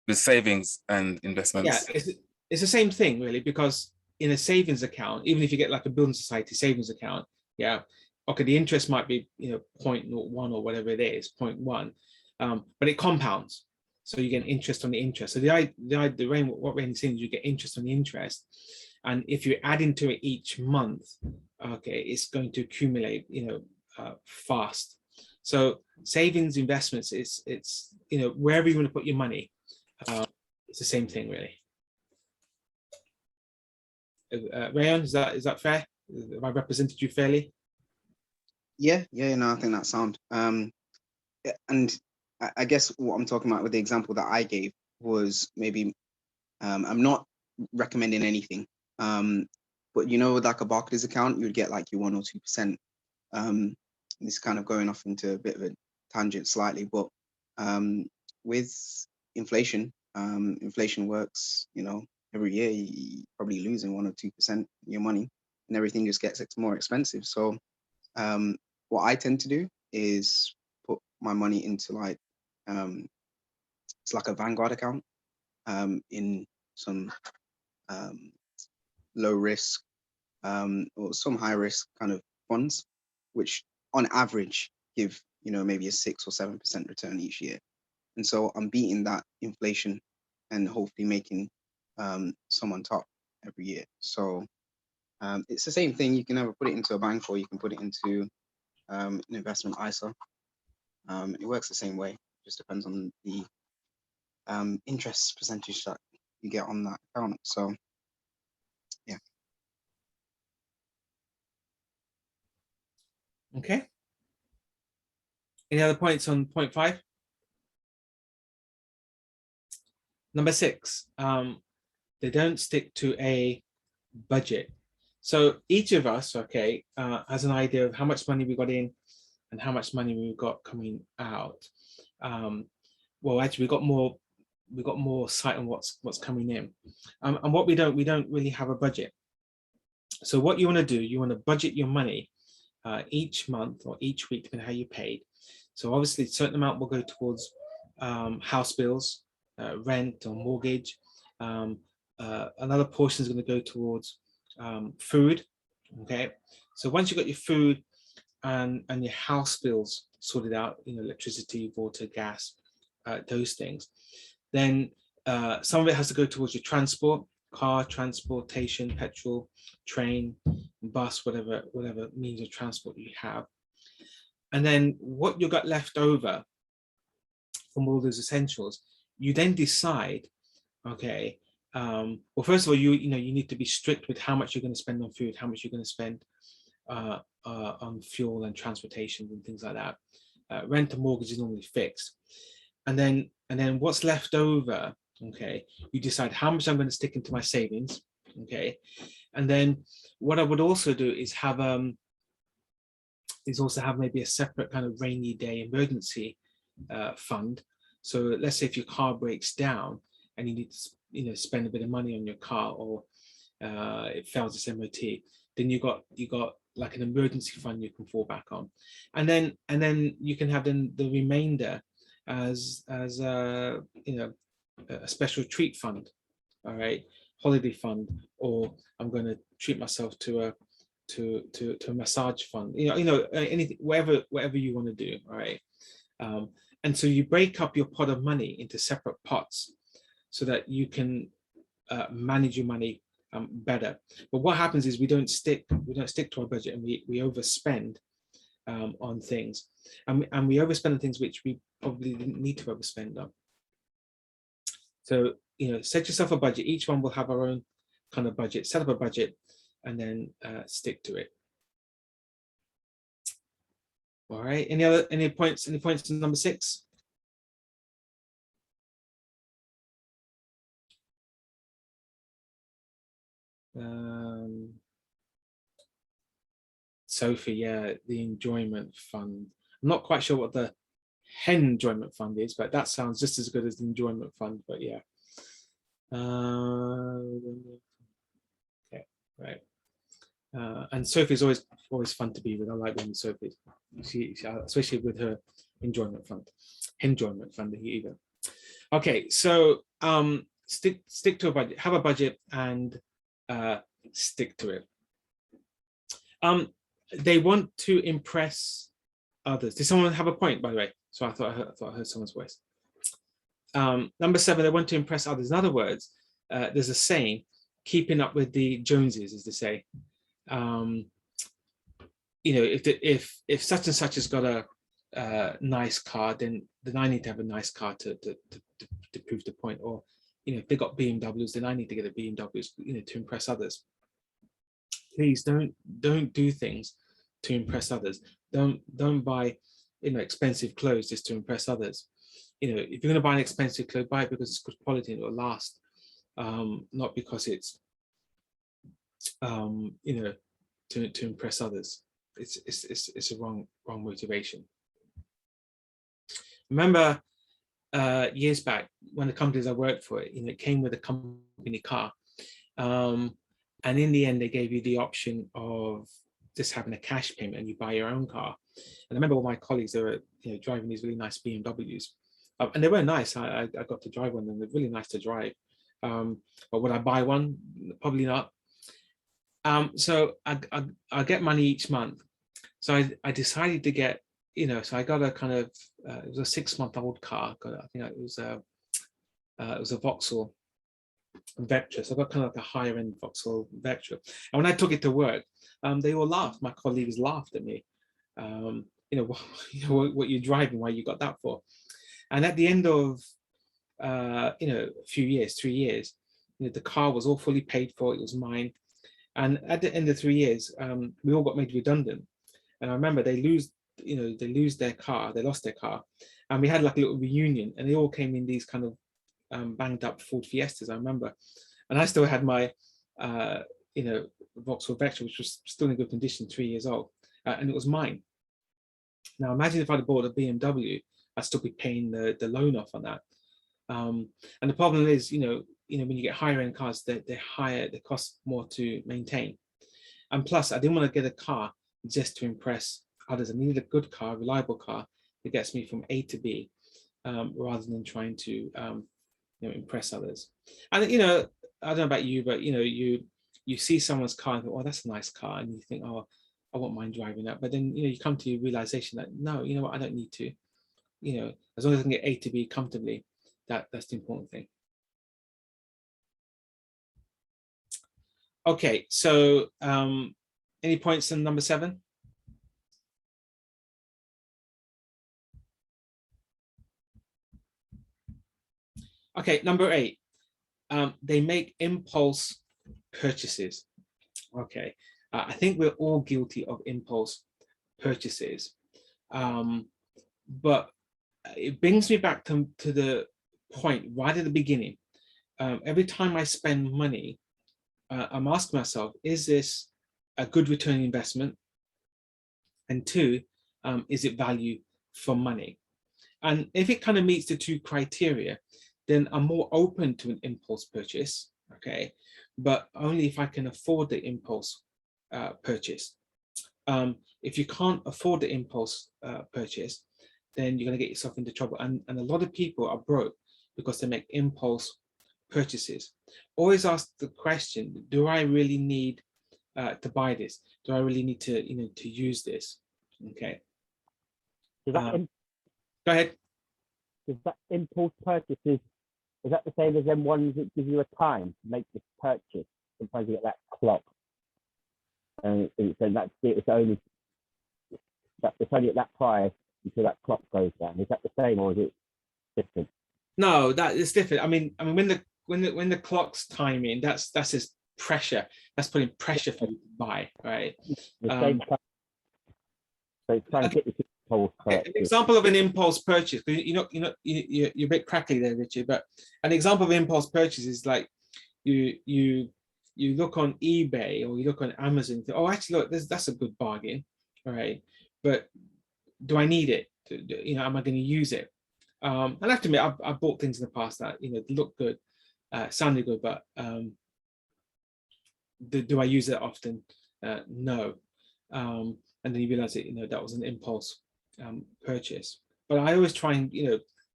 With savings and Yeah, investments. it's the same thing really, because in a savings account, even if you get like a building society savings account, yeah, okay, the interest might be, you know, 0.01 or whatever it is, 0.1, but it compounds. So you get interest on the interest. So what Rain is saying is you get interest on the interest. And if you add into it each month, okay, it's going to accumulate, you know, fast. So savings, investments, it's you know, wherever you want to put your money, it's the same thing really. Rayon, is that fair? Have I represented you fairly? Yeah, no, I think that's sound. And I guess what I'm talking about with the example that I gave was maybe, I'm not recommending anything, but you know, with like a Barclays account, you would get like your 1 or 2%. This is kind of going off into a bit of a tangent slightly, but with inflation, inflation works, you know, every year you're probably losing 1 or 2% of your money, and everything just gets more expensive. So what I tend to do is put my money into like, it's like a Vanguard account, in some low risk, or some high risk kind of funds, which on average give, you know, maybe a 6 or 7% return each year. And so I'm beating that inflation and hopefully making some on top every year. So it's the same thing. You can either put it into a bank or you can put it into an investment ISA. It works the same way. It just depends on the interest percentage that you get on that account. So yeah. Okay. Any other points on point 5? Number 6, they don't stick to a budget. So each of us, okay, has an idea of how much money we got in and how much money we've got coming out. Well, actually, we got more sight on what's coming in, and what we don't really have a budget. So what you want to do, you want to budget your money each month or each week, depending on how you paid. So obviously, a certain amount will go towards house bills, rent or mortgage. Another portion is going to go towards food. Okay, so once you've got your food and your house bills sorted out, you know, electricity, water, gas, those things, then some of it has to go towards your transport, car, transportation, petrol, train, bus, whatever means of transport you have. And then what you got left over from all those essentials, you then decide, okay, well, first of all, you need to be strict with how much you're going to spend on food, how much you're going to spend on fuel and transportation and things like that. Rent and mortgage is normally fixed. And then what's left over, okay, you decide how much I'm going to stick into my savings, okay, And then what I would also do is have maybe a separate kind of rainy day emergency fund. So let's say if your car breaks down and you need to spend a bit of money on your car, or it fails its MOT, then you got like an emergency fund you can fall back on, and then you can have the remainder as a special treat fund, all right, holiday fund, or I'm going to treat myself to a massage fund, anything, whatever you want to do, all right. And so you break up your pot of money into separate pots so that you can manage your money better. But what happens is we don't stick to our budget, and we overspend on things, and we overspend on things which we probably didn't need to overspend on. So set yourself a budget. Each one will have our own kind of budget. Set up a budget, and then stick to it. All right. Any points? Any points in number 6? Sophie, yeah, the enjoyment fund. I'm not quite sure what the hen enjoyment fund is, but that sounds just as good as the enjoyment fund. But yeah. Okay, right. And Sophie's always fun to be with. I like being with Sophie. She especially with her enjoyment fund even. Okay, so stick to a budget. Have a budget and stick to it. They want to impress others. Did someone have a point, by the way? So I thought I heard someone's voice. Number 7, they want to impress others. In other words, there's a saying, keeping up with the Joneses, is to say, if such and such has got a nice car, then I need to have a nice car to prove the point. Or if they got BMWs, then I need to get a BMW, to impress others. Please don't do things to impress others. Don't buy expensive clothes just to impress others. If you're going to buy an expensive clothes, buy it because it's good quality and it will last, not because it's to impress others. It's a wrong motivation. Remember years back when the companies I worked for, it came with a company car, and in the end they gave you the option of just having a cash payment and you buy your own car. And I remember all my colleagues, they were driving these really nice BMWs, and they were nice. I got to drive one, and they're really nice to drive. But would I buy one? Probably not. So I get money each month. So I decided to get, so I got a kind of, it was a 6-month-old car. I think it was a Vauxhall Vectra. So I got kind of like a higher end Vauxhall Vectra. And when I took it to work, they all laughed. My colleagues laughed at me. What you're driving, why you got that for? And at the end of, a few years, 3 years, the car was all fully paid for. It was mine. And at the end of 3 years, we all got made redundant. And I remember they lost their car, and we had like a little reunion, and they all came in these kind of banged up Ford Fiestas, I remember. And I still had my, Vauxhall Vectra, which was still in good condition, 3 years old, and it was mine. Now imagine if I'd have bought a BMW, I'd still be paying the loan off on that. And the problem is, when you get higher end cars, they're higher, they cost more to maintain. And plus, I didn't want to get a car just to impress others. I needed a good car, reliable car that gets me from A to B, rather than trying to impress others. And I don't know about you, but you see someone's car and think, oh, that's a nice car, and you think, oh, I won't mind driving that. But then you come to your realization that no, you know what, I don't need to. As long as I can get A to B comfortably, that's the important thing. Okay, so any points on number 7? Okay, number 8. They make impulse purchases. Okay, I think we're all guilty of impulse purchases, but it brings me back to the point right at the beginning. Every time I spend money, I'm asking myself, is this a good return on investment? And two, is it value for money? And if it kind of meets the two criteria, then I'm more open to an impulse purchase, okay? But only if I can afford the impulse purchase. If you can't afford the impulse purchase, then you're gonna get yourself into trouble. And a lot of people are broke because they make impulse purchases. Always ask the question, do I really need to buy this? Do I really need to, to use this? Okay. Does that, Go ahead. does that impulse purchases, is that the same as them ones that give you a time to make this purchase? Sometimes you get that clock. And it's only at that price until that clock goes down. Is that the same or is it different? No, that is different. I mean, when the clock's timing, that's just pressure. That's putting pressure for you to buy, right? The same time. So it's trying to get the impulse purchase. An example of an impulse purchase, you're a bit crackly there, Richard. But an example of impulse purchase is like you look on eBay or you look on Amazon. And think, oh, actually, look, that's a good bargain, right? But do I need it? Am I going to use it? And I have to admit, I've bought things in the past that look good, sounded good, but do I use it often? No. And then you realize that that was an impulse purchase. But I always try and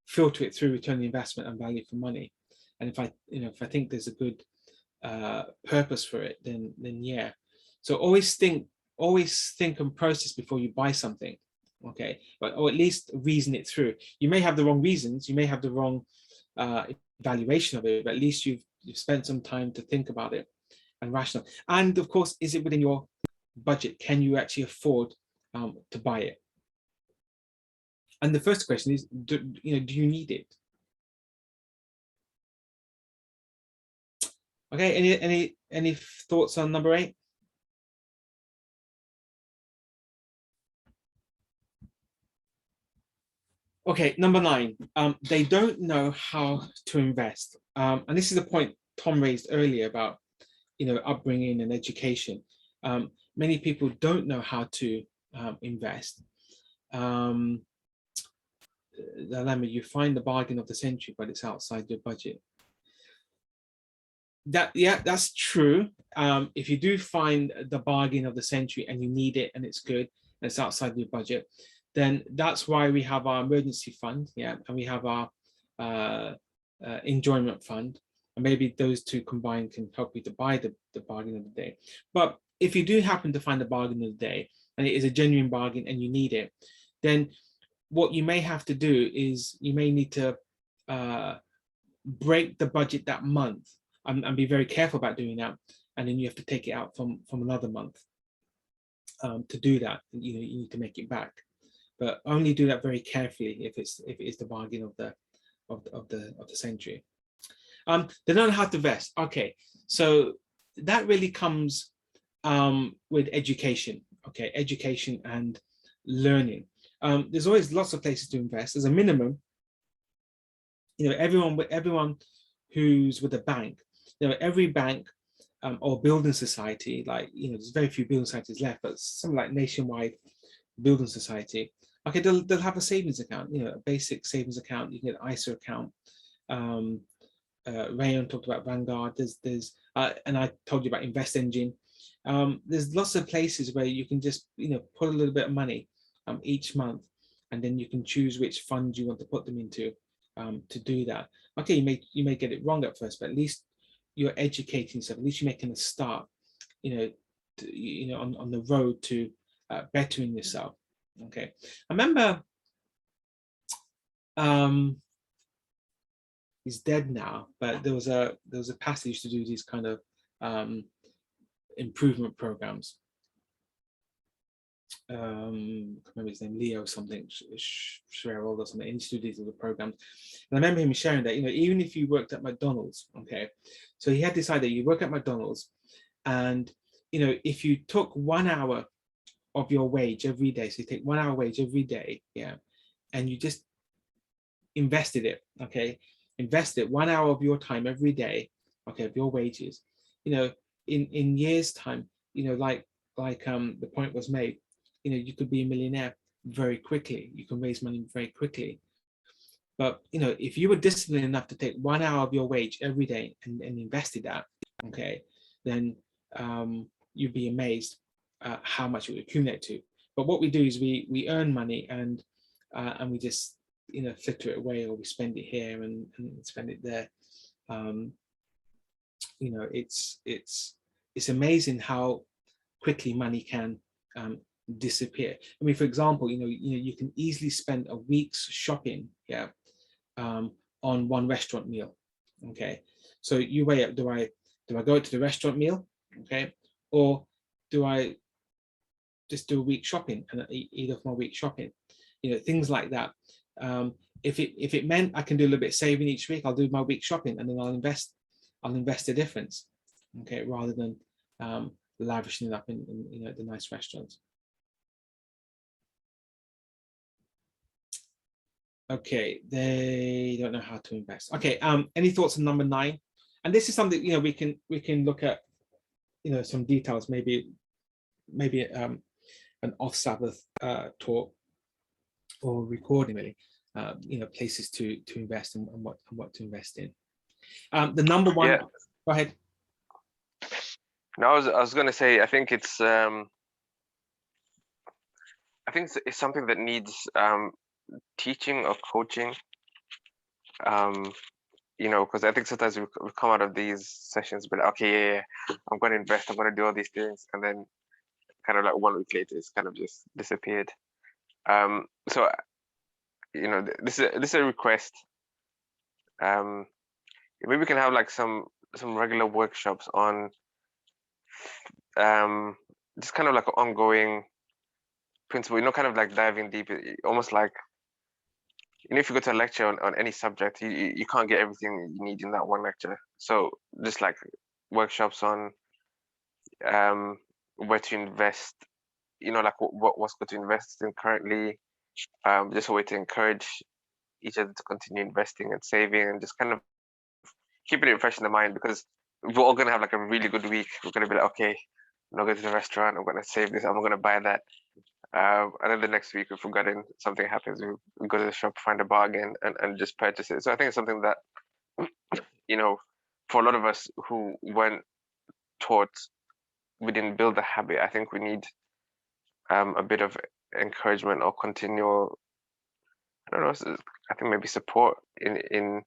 filter it through return on investment and value for money. And if I think there's a good purpose for it, then yeah. So always think and process before you buy something. Okay, or at least reason it through. You may have the wrong reasons, you may have the wrong evaluation of it, but at least you've spent some time to think about it and rational. And of course, is it within your budget? Can you actually afford to buy it? And the first question is, do you need it? Okay, any thoughts on number 8? Okay, number 9, they don't know how to invest. And this is the point Tom raised earlier about, upbringing and education. Many people don't know how to invest. The dilemma, you find the bargain of the century, but it's outside your budget. That's true. If you do find the bargain of the century and you need it and it's good and it's outside your budget, then that's why we have our emergency fund, and we have our enjoyment fund, and maybe those two combined can help you to buy the bargain of the day. But if you do happen to find the bargain of the day and it is a genuine bargain and you need it, then what you may have to do is you may need to break the budget that month and be very careful about doing that, and then you have to take it out from another month. To do that, you need to make it back. But only do that very carefully if it is the bargain of the century. They don't know how to invest. Okay, so that really comes with education. Okay, education and learning. There's always lots of places to invest. As a minimum, everyone who's with a bank, every bank or building society, like there's very few building societies left, but something like Nationwide Building Society. Okay, they'll have a savings account, a basic savings account. You can get an ISA account. Rayon talked about Vanguard. There's and I told you about Invest Engine. There's lots of places where you can just put a little bit of money each month, and then you can choose which fund you want to put them into to do that. Okay, you may get it wrong at first, but at least you're educating yourself. At least you're making a start, on the road to bettering yourself. Okay, I remember he's dead now, but there was a passage to do these kind of improvement programs. I can't remember his name, Leo something, Sherrill or something. He used to do these other programs, and I remember him sharing that even if you worked at McDonald's, okay, so he had decided you work at McDonald's, and if you took 1 hour of your wage every day, so you take 1 hour wage every day, and you just invested it, okay, invested 1 hour of your time every day, okay, of your wages, in years time, like the point was made, you could be a millionaire very quickly. You can raise money very quickly. But if you were disciplined enough to take 1 hour of your wage every day and invested that, okay, then you'd be amazed how much it would accumulate to. But what we do is we earn money and we just flitter it away, or we spend it here and spend it there. It's amazing how quickly money can disappear. I mean, for example, you can easily spend a week's shopping, on one restaurant meal. Okay, so you weigh up: do I go to the restaurant meal, okay, or do I just do a week shopping and eat off my week shopping? Things like that. If it meant I can do a little bit of saving each week, I'll do my week shopping and then I'll invest the difference, okay, rather than lavishing it up in the nice restaurants. Okay, they don't know how to invest. Okay, any thoughts on number 9? And this is something we can look at some details, maybe an off-Sabbath talk or recording, really. Places to invest and what to invest in. The number one. Yeah. Go ahead. No, I was going to say, I think it's something that needs teaching or coaching. Because I think sometimes we come out of these sessions, but okay, yeah, I'm going to invest, I'm going to do all these things, and then kind of like 1 week later, it's kind of just disappeared. So this is a request. Maybe we can have like some regular workshops on just kind of like an ongoing principle, kind of like diving deep, almost like, if you go to a lecture on any subject, you can't get everything you need in that one lecture. So just like workshops on where to invest, like what's good to invest in currently, just a way to encourage each other to continue investing and saving, and just kind of keeping it fresh in the mind, because we're all going to have like a really good week. We're going to be like, okay, I'm not going to the restaurant, I'm going to save this, I'm going to buy that. And then the next week, we've forgotten, something happens, we go to the shop, find a bargain, and just purchase it. So I think it's something that, for a lot of us who weren't taught, we didn't build the habit. I think we need a bit of encouragement or continual, I don't know, I think maybe support in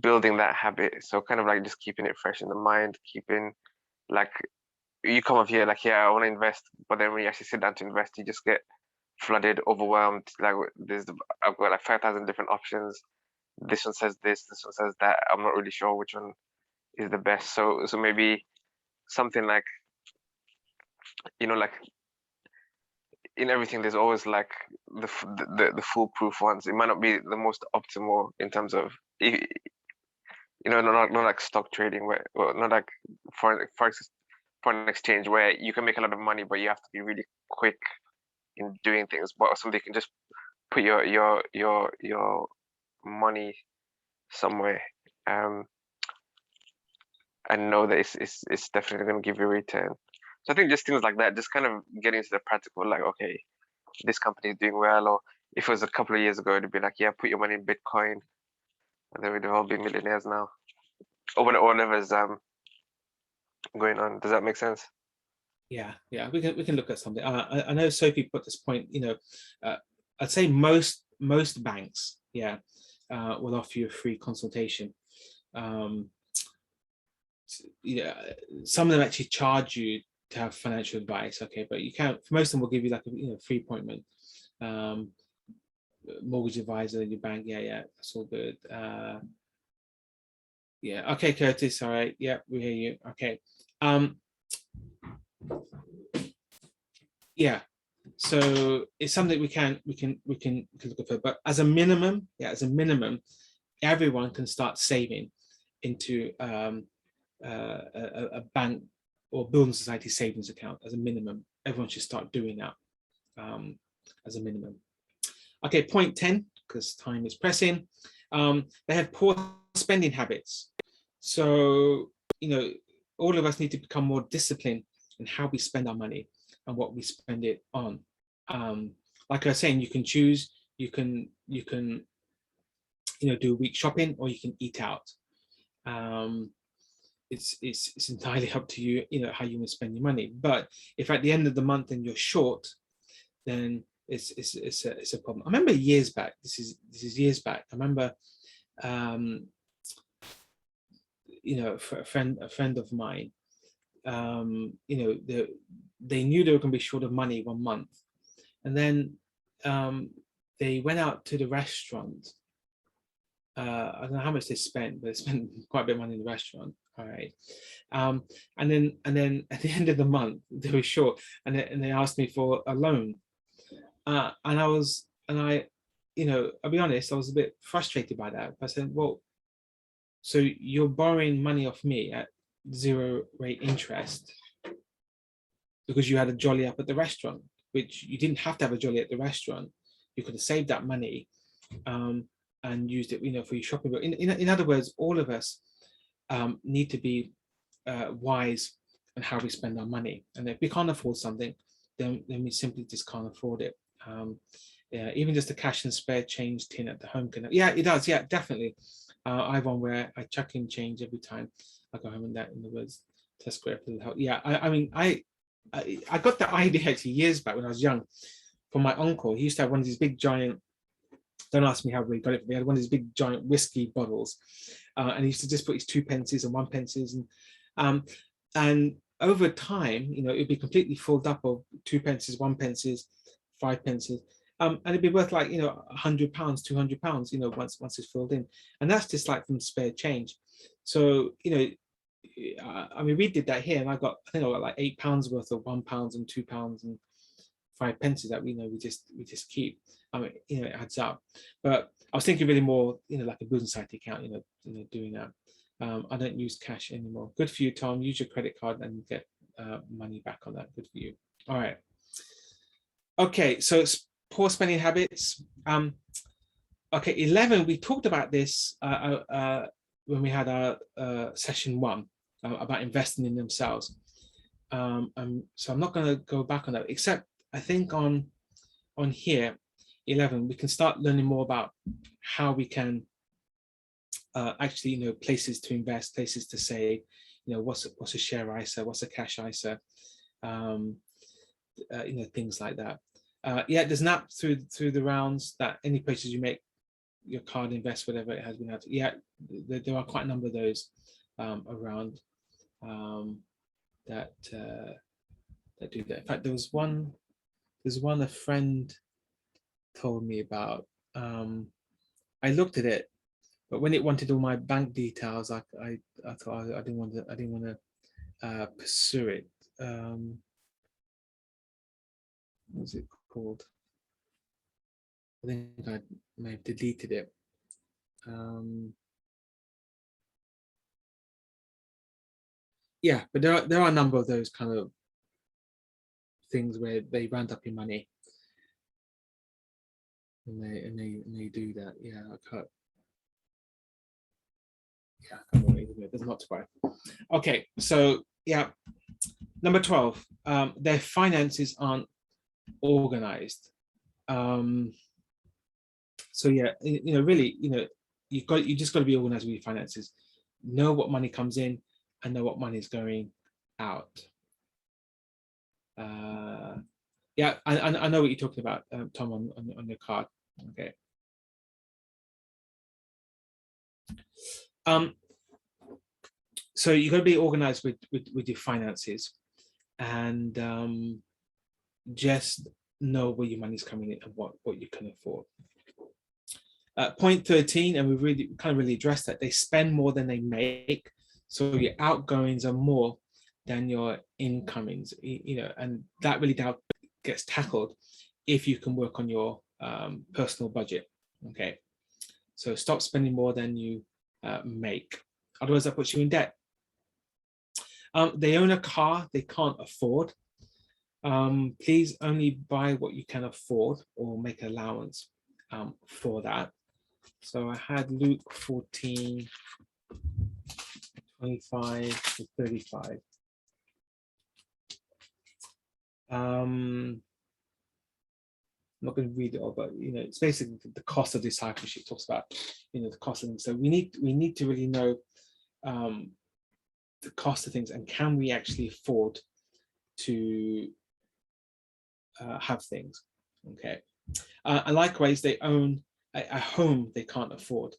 building that habit. So kind of like just keeping it fresh in the mind, keeping like, you come up here like, yeah, I want to invest, but then when you actually sit down to invest, you just get flooded, overwhelmed. Like I've got like 5,000 different options. This one says this one says that. I'm not really sure which one is the best. So maybe something like, like in everything, there's always like the foolproof ones. It might not be the most optimal in terms of, not like stock trading, well, not like foreign exchange, where you can make a lot of money, but you have to be really quick in doing things. But somebody can just put your money somewhere, and know that it's definitely going to give you a return. So I think just things like that, just kind of getting into the practical, like, okay, this company is doing well, or if it was a couple of years ago, it'd be like, yeah, put your money in Bitcoin, and then we'd all be millionaires now, or whatever's going on. Does that make sense? Yeah, we can look at something. I know Sophie put this point. I'd say most banks, will offer you a free consultation. Some of them actually charge you to have financial advice. Okay, but you can't. Most of them will give you like a free appointment. Mortgage advisor, your bank. Yeah, that's all good. Yeah. Okay, Curtis. All right. Yeah, we hear you. Okay. Yeah, so it's something we can look for, but as a minimum, everyone can start saving into a bank or building society savings account as a minimum. Everyone should start doing that as a minimum. Okay, point 10, because time is pressing. They have poor spending habits. So all of us need to become more disciplined in how we spend our money and what we spend it on. Like I was saying, you can choose, you can do week shopping, or you can eat out. It's entirely up to you, how you want to spend your money. But if at the end of the month and you're short, then it's a problem. I remember years back. This is years back. I remember, for a friend of mine, they knew they were going to be short of money one month, and then they went out to the restaurant. I don't know how much they spent, but they spent quite a bit of money in the restaurant. All right. And then at the end of the month, they were short, and they asked me for a loan. And I'll be honest, I was a bit frustrated by that. I said, well, so you're borrowing money off me at 0 rate interest because you had a jolly up at the restaurant, which you didn't have to have a jolly at the restaurant. You could have saved that money and used it, for your shopping. But in other words, all of us need to be wise in how we spend our money. And if we can't afford something, then we simply just can't afford it. Even just a cash and spare change tin at the home can. Yeah, it does. Yeah, definitely. I have one where I chuck in change every time I go home, and that, in the words, Tesco for the help. Yeah, I got that idea actually years back when I was young from my uncle. He used to have one of these big giant. Don't ask me how we got it. He had one of these big giant whiskey bottles, and he used to just put his 2 pences and 1 pences, and over time, it'd be completely filled up of 2 pences, 1 pences, 5 pences, and it'd be worth like £100, £200, once it's filled in, and that's just like from spare change. So we did that here, and I think I got like £8 worth of £1 and £2 and 5 pences that we just keep. It adds up. But I was thinking really more, like a building society account, doing that. I don't use cash anymore. Good for you, Tom. Use your credit card and get money back on that. Good for you. All right. Okay, so it's poor spending habits. Okay, 11. We talked about this when we had our session 1 about investing in themselves. So I'm not going to go back on that, except I think on here, 11, we can start learning more about how we can actually, places to invest, places to save, what's a share ISA, what's a cash ISA, things like that. Yeah, there's an app through the rounds that any places you make your card invest, whatever it has been out. Yeah, there are quite a number of those around that do that. In fact, there's one a friend told me about. I looked at it, but when it wanted all my bank details, I thought I didn't want to pursue it. What's it called? I think I may have deleted it. Yeah, but there are a number of those kind of things where they round up your money, and they do that. Yeah, I can't. Yeah, I can't remember. There's not to buy. Okay, so yeah, number 12. Their finances aren't organized. So yeah, really, you just got to be organized with your finances. Know what money comes in and know what money is going out. Yeah, I know what you're talking about, Tom, on your card. Okay. So you got to be organized with your finances, and just know where your money's coming in and what you can afford. Point 13, and we really addressed that. They spend more than they make, so your outgoings are more than your incomings. And that really gets tackled if you can work on your personal budget. Okay, so stop spending more than you make. Otherwise, that puts you in debt. They own a car they can't afford. Please only buy what you can afford, or make an allowance for that. So I had Luke 14, 25 to 35. I'm not going to read it all, but it's basically the cost of discipleship. Talks about the cost of things. So we need to really know the cost of things, and can we actually afford to have things. Okay, and likewise, they own a home they can't afford,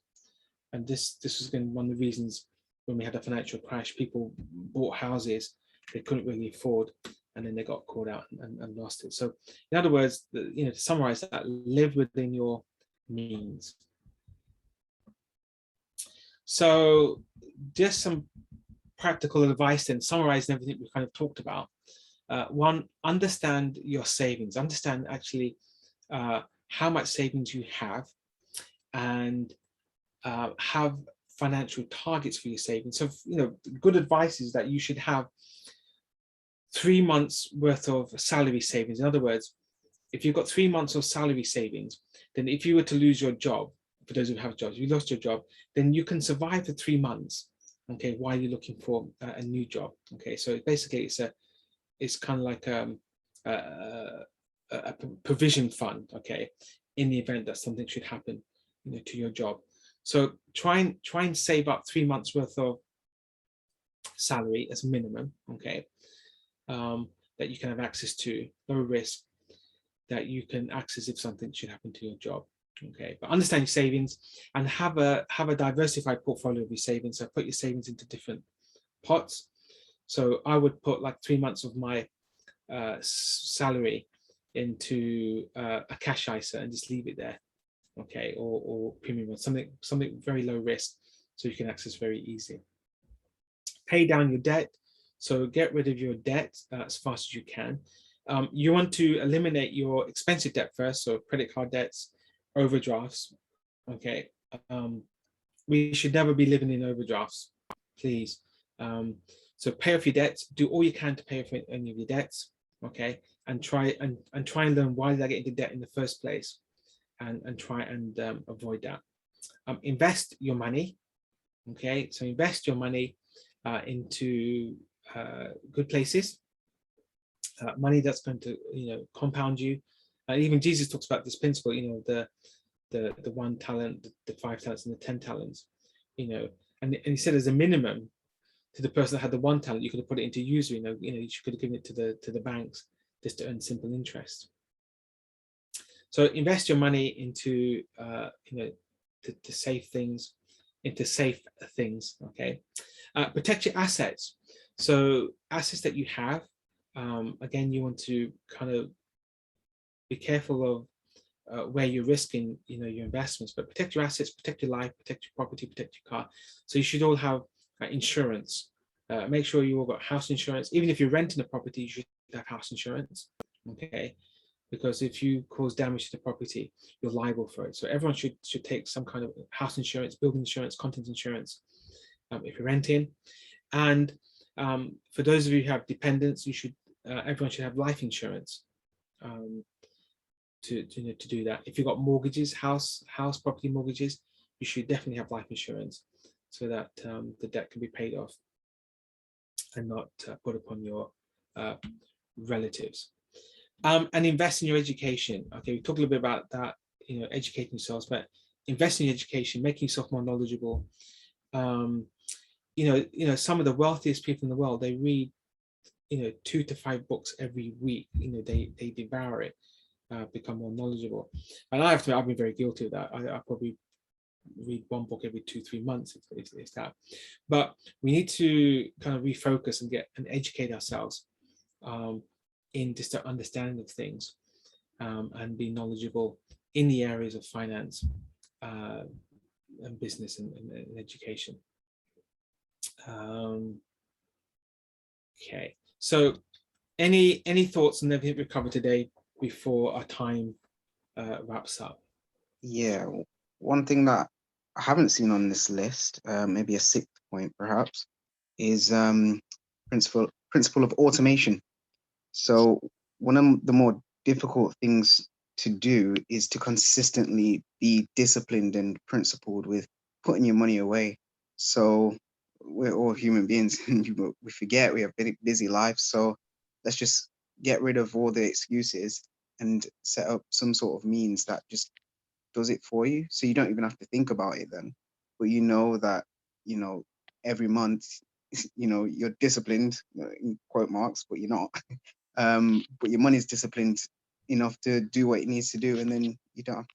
and this was going to be one of the reasons when we had a financial crash. People bought houses they couldn't really afford, and then they got caught out and lost it. So in other words, to summarize that, live within your means. So just some practical advice and summarizing everything we kind of talked about. One, understand your savings, understand actually how much savings you have, and have financial targets for your savings. So good advice is that you should have 3 months worth of salary savings. In other words, if you've got 3 months of salary savings, then if you were to lose your job, for those who have jobs, if you lost your job, then you can survive for 3 months, okay, while you're looking for a new job. Okay, so basically it's kind of like a provision fund, okay, in the event that something should happen to your job. So try and save up 3 months worth of salary as a minimum, okay, that you can have access to, low risk, that you can access if something should happen to your job. Okay, but understand your savings and have a diversified portfolio of your savings. So put your savings into different pots. So I would put like 3 months of my salary into a cash ISA and just leave it there. Okay, or premium, or something very low risk, so you can access very easy. Pay down your debt. So get rid of your debt as fast as you can. You want to eliminate your expensive debt first, so credit card debts, overdrafts. Okay, we should never be living in overdrafts, please. So pay off your debts. Do all you can to pay off any of your debts. Okay, and try and learn why did I get into debt in the first place, and try and avoid that. Invest your money. Okay, so invest your money into good places. Money that's going to compound you. Even Jesus talks about this principle, the 1 talent, the 5 talents, and the 10 talents, and he said as a minimum to the person that had the 1 talent, you could have put it into usury, you could have given it to the banks just to earn simple interest. So invest your money into to safe things, into safe things. Okay, protect your assets. So assets that you have, again, you want to kind of be careful of where you're risking, your investments, but protect your assets, protect your life, protect your property, protect your car. So you should all have insurance. Make sure you all got house insurance. Even if you're renting a property, you should have house insurance. Okay, because if you cause damage to the property, you're liable for it. So everyone should take some kind of house insurance, building insurance, contents insurance, if you're renting. And for those of you who have dependents, you should everyone should have life insurance to do that. If you've got mortgages, house property mortgages, you should definitely have life insurance so that the debt can be paid off and not put upon your relatives. And invest in your education. Okay, we talked a little bit about that, educating yourselves, but invest in your education, making yourself more knowledgeable. Some of the wealthiest people in the world, they read 2 to 5 books every week. They devour it, become more knowledgeable. And I have to, I've been very guilty of that. I probably read 1 book every 2-3 months, if that. But we need to kind of refocus and educate ourselves in just an understanding of things, and be knowledgeable in the areas of finance and business and education. Okay, so any thoughts on everything we've covered today before our time wraps up? Yeah, one thing that I haven't seen on this list, maybe a 6th point perhaps, is principle of automation. So one of the more difficult things to do is to consistently be disciplined and principled with putting your money away. So we're all human beings and we forget, we have busy lives. So let's just get rid of all the excuses and set up some sort of means that just does it for you. So you don't even have to think about it then. But you know that, you know, every month, you know, you're disciplined, in quote marks, but you're not. But your money's disciplined enough to do what it needs to do, and then you don't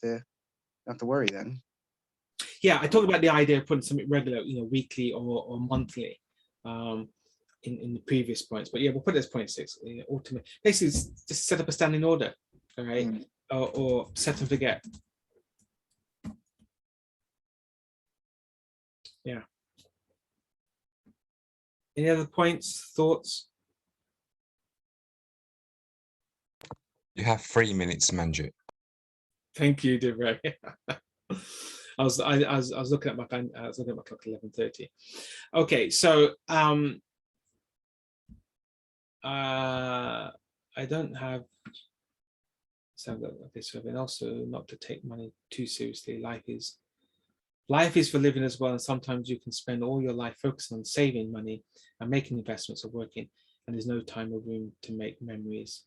have to worry then. Yeah, I talked about the idea of putting something regular, you know, weekly or monthly, in the previous points. But yeah, we'll put it as point 6. You know, ultimate, basically, just set up a standing order, all right, or set and forget. Yeah. Any other points, thoughts? You have 3 minutes, Manjit. Thank you, Devray. I was looking at my phone. I was looking at my clock at 11:30. Okay, so I don't have. So okay, so and also not to take money too seriously. Life is for living as well, and sometimes you can spend all your life focusing on saving money and making investments or working, and there's no time or room to make memories.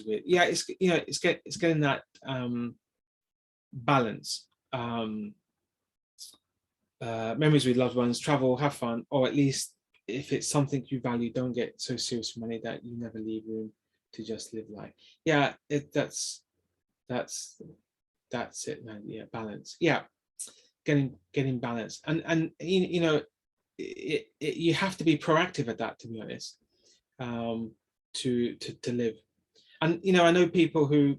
With, yeah, it's, you know, it's getting that balance. Memories with loved ones, travel, have fun, or at least if it's something you value, don't get so serious with money that you never leave room to just live life. Yeah, that's it, man. Yeah, balance. Yeah, getting balance, and you know, you have to be proactive at that, to be honest, to live. And you know, I know people who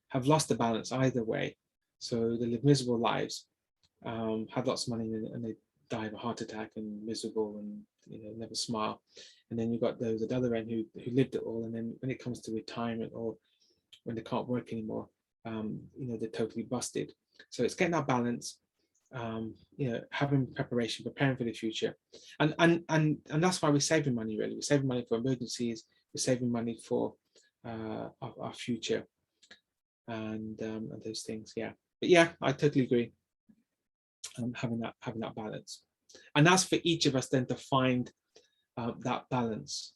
have lost the balance either way, so they live miserable lives, have lots of money, and they die of a heart attack and miserable, and you know, never smile. And then you've got those at the other end who lived it all, and then when it comes to retirement or when they can't work anymore, you know, they're totally busted. So it's getting that balance, you know, having preparation, preparing for the future, and that's why we're saving money. Really, we're saving money for emergencies. We're saving money for our future, and those things. Yeah, but yeah, I totally agree. Having that balance, and that's for each of us then to find that balance.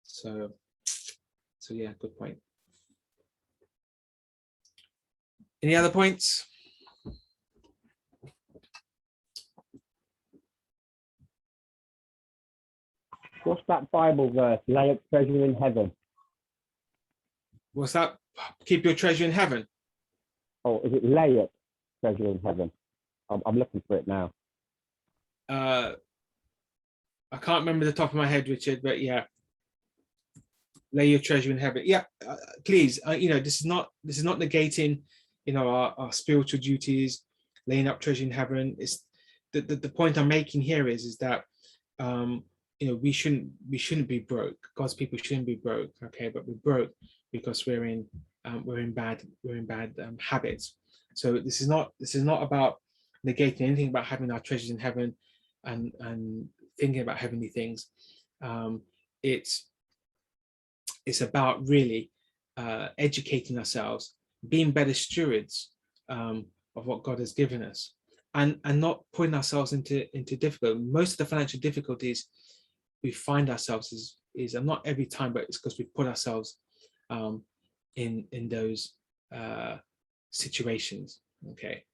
So yeah, good point. Any other points? What's that Bible verse? Lay up treasure in heaven. What's that? Keep your treasure in heaven. Oh, is it lay up treasure in heaven? I'm looking for it now. I can't remember the top of my head, Richard, but yeah. Lay your treasure in heaven. Yeah, please. You know, this is not negating, you know, our spiritual duties. Laying up treasure in heaven. It's the point I'm making here is that you know, we shouldn't be broke. God's people shouldn't be broke. Okay, but we're broke because we're in bad habits. So this is not about negating anything about having our treasures in heaven and thinking about heavenly things. It's about really educating ourselves, being better stewards of what God has given us, and not putting ourselves into difficult. Most of the financial difficulties we find ourselves is not every time, but it's because we put ourselves in those situations. Okay.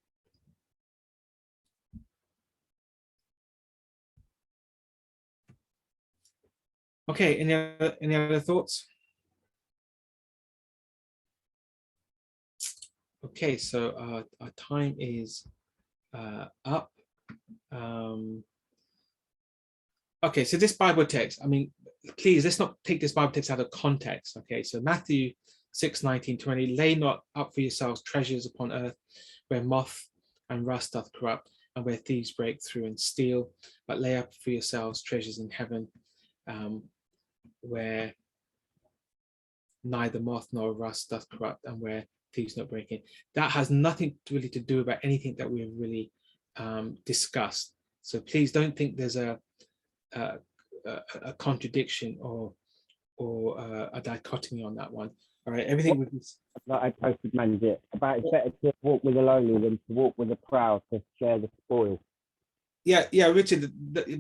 Okay. Any other thoughts? Okay, so our time is up. Okay, so this Bible text, I mean, please, let's not take this Bible text out of context. Okay, so Matthew 6:19-20, lay not up for yourselves treasures upon earth where moth and rust doth corrupt and where thieves break through and steal, but lay up for yourselves treasures in heaven, where neither moth nor rust doth corrupt and where thieves not break in. That has nothing really to do about anything that we've really discussed. So please don't think there's a contradiction or a dichotomy on that one. All right, everything with this. Like I posted Manjit about it's better to walk with the lowly than to walk with the proud to share the spoils. Yeah, Richard,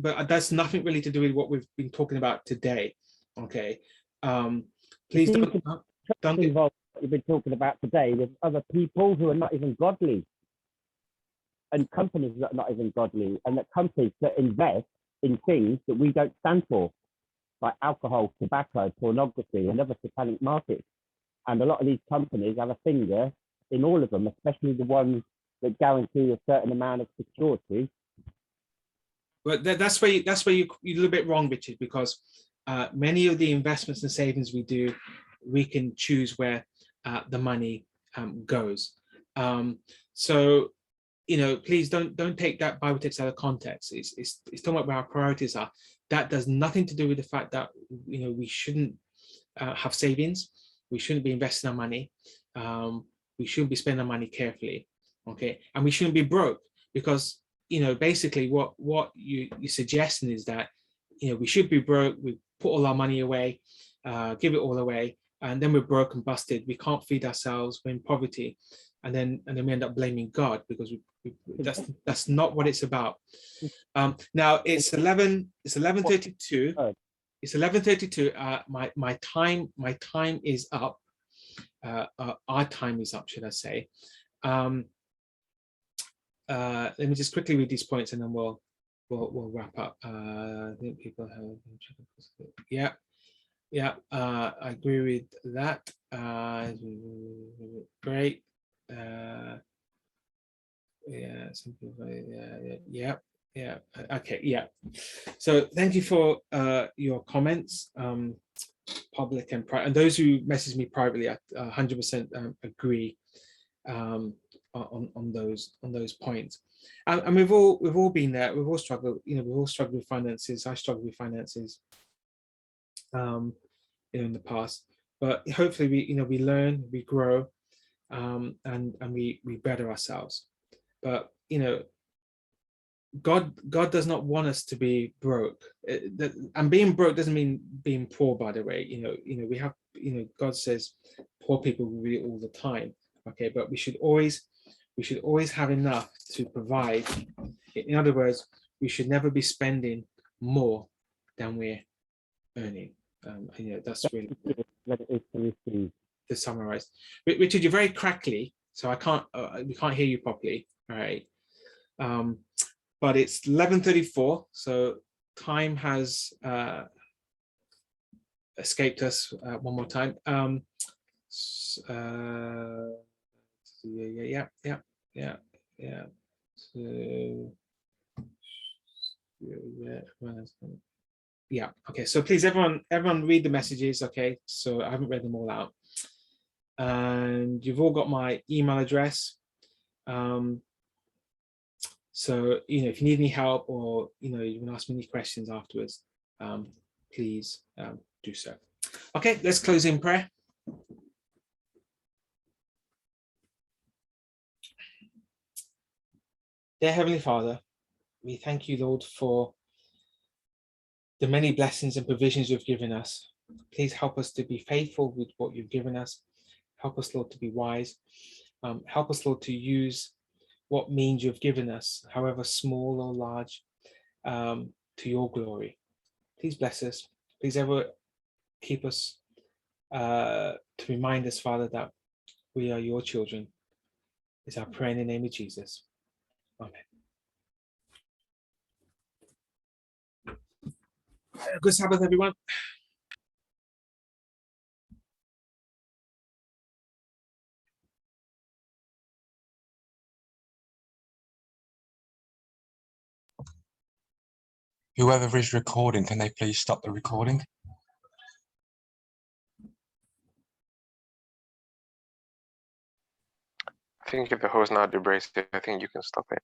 but that's nothing really to do with what we've been talking about today. Okay, please It seems don't to don't get, involve what you've been talking about today with other people who are not even godly, and companies that are not even godly, and that companies that invest in things that we don't stand for, like alcohol, tobacco, pornography, and other satanic markets. And a lot of these companies have a finger in all of them, especially the ones that guarantee a certain amount of security. but that's where you're a little bit wrong, Richard, because many of the investments and savings we do, we can choose where the money goes. So, please don't take that Bible text out of context. It's talking about where our priorities are. That does nothing to do with the fact that we shouldn't have savings. We shouldn't be investing our money. We shouldn't be spending our money carefully. Okay, and we shouldn't be broke because basically what you're suggesting is that we should be broke. We put all our money away, give it all away, and then we're broke and busted. We can't feed ourselves. We're in poverty, and then we end up blaming God because that's not what it's about. Now it's 11:32. It's 11:32. My time is up. Our time is up, should I say? Let me just quickly read these points and then we'll wrap up. I think people have. Yeah. I agree with that. Great. Yeah. Some people. Yeah. Okay. Yeah. So thank you for your comments, public and private, and those who message me privately. I 100% agree on those points. And we've all been there. We've all struggled. We've all struggled with finances. I struggled with finances, in the past. But hopefully, we learn, we grow, and we better ourselves. But God does not want us to be broke. And being broke doesn't mean being poor, by the way. We have, God says poor people will be all the time. Okay, but we should always have enough to provide. In other words, we should never be spending more than we're earning. That's really to summarize. Richard, you're very crackly, so we can't hear you properly. All right. But it's 11:34, so time has escaped us one more time. Yeah. So, yeah. Okay. So please, everyone, read the messages. Okay. So I haven't read them all out, and you've all got my email address. So, if you need any help or, you want to ask me any questions afterwards, please do so. Okay, let's close in prayer. Dear Heavenly Father, we thank you, Lord, for the many blessings and provisions you've given us. Please help us to be faithful with what you've given us. Help us, Lord, to be wise. Help us, Lord, to use what means you've given us, however small or large, to your glory. Please bless us. Please ever keep us to remind us, Father, that we are your children. It's our prayer in the name of Jesus. Amen. Good Sabbath, everyone. Whoever is recording, can they please stop the recording? I think if the host not debraced it, I think you can stop it.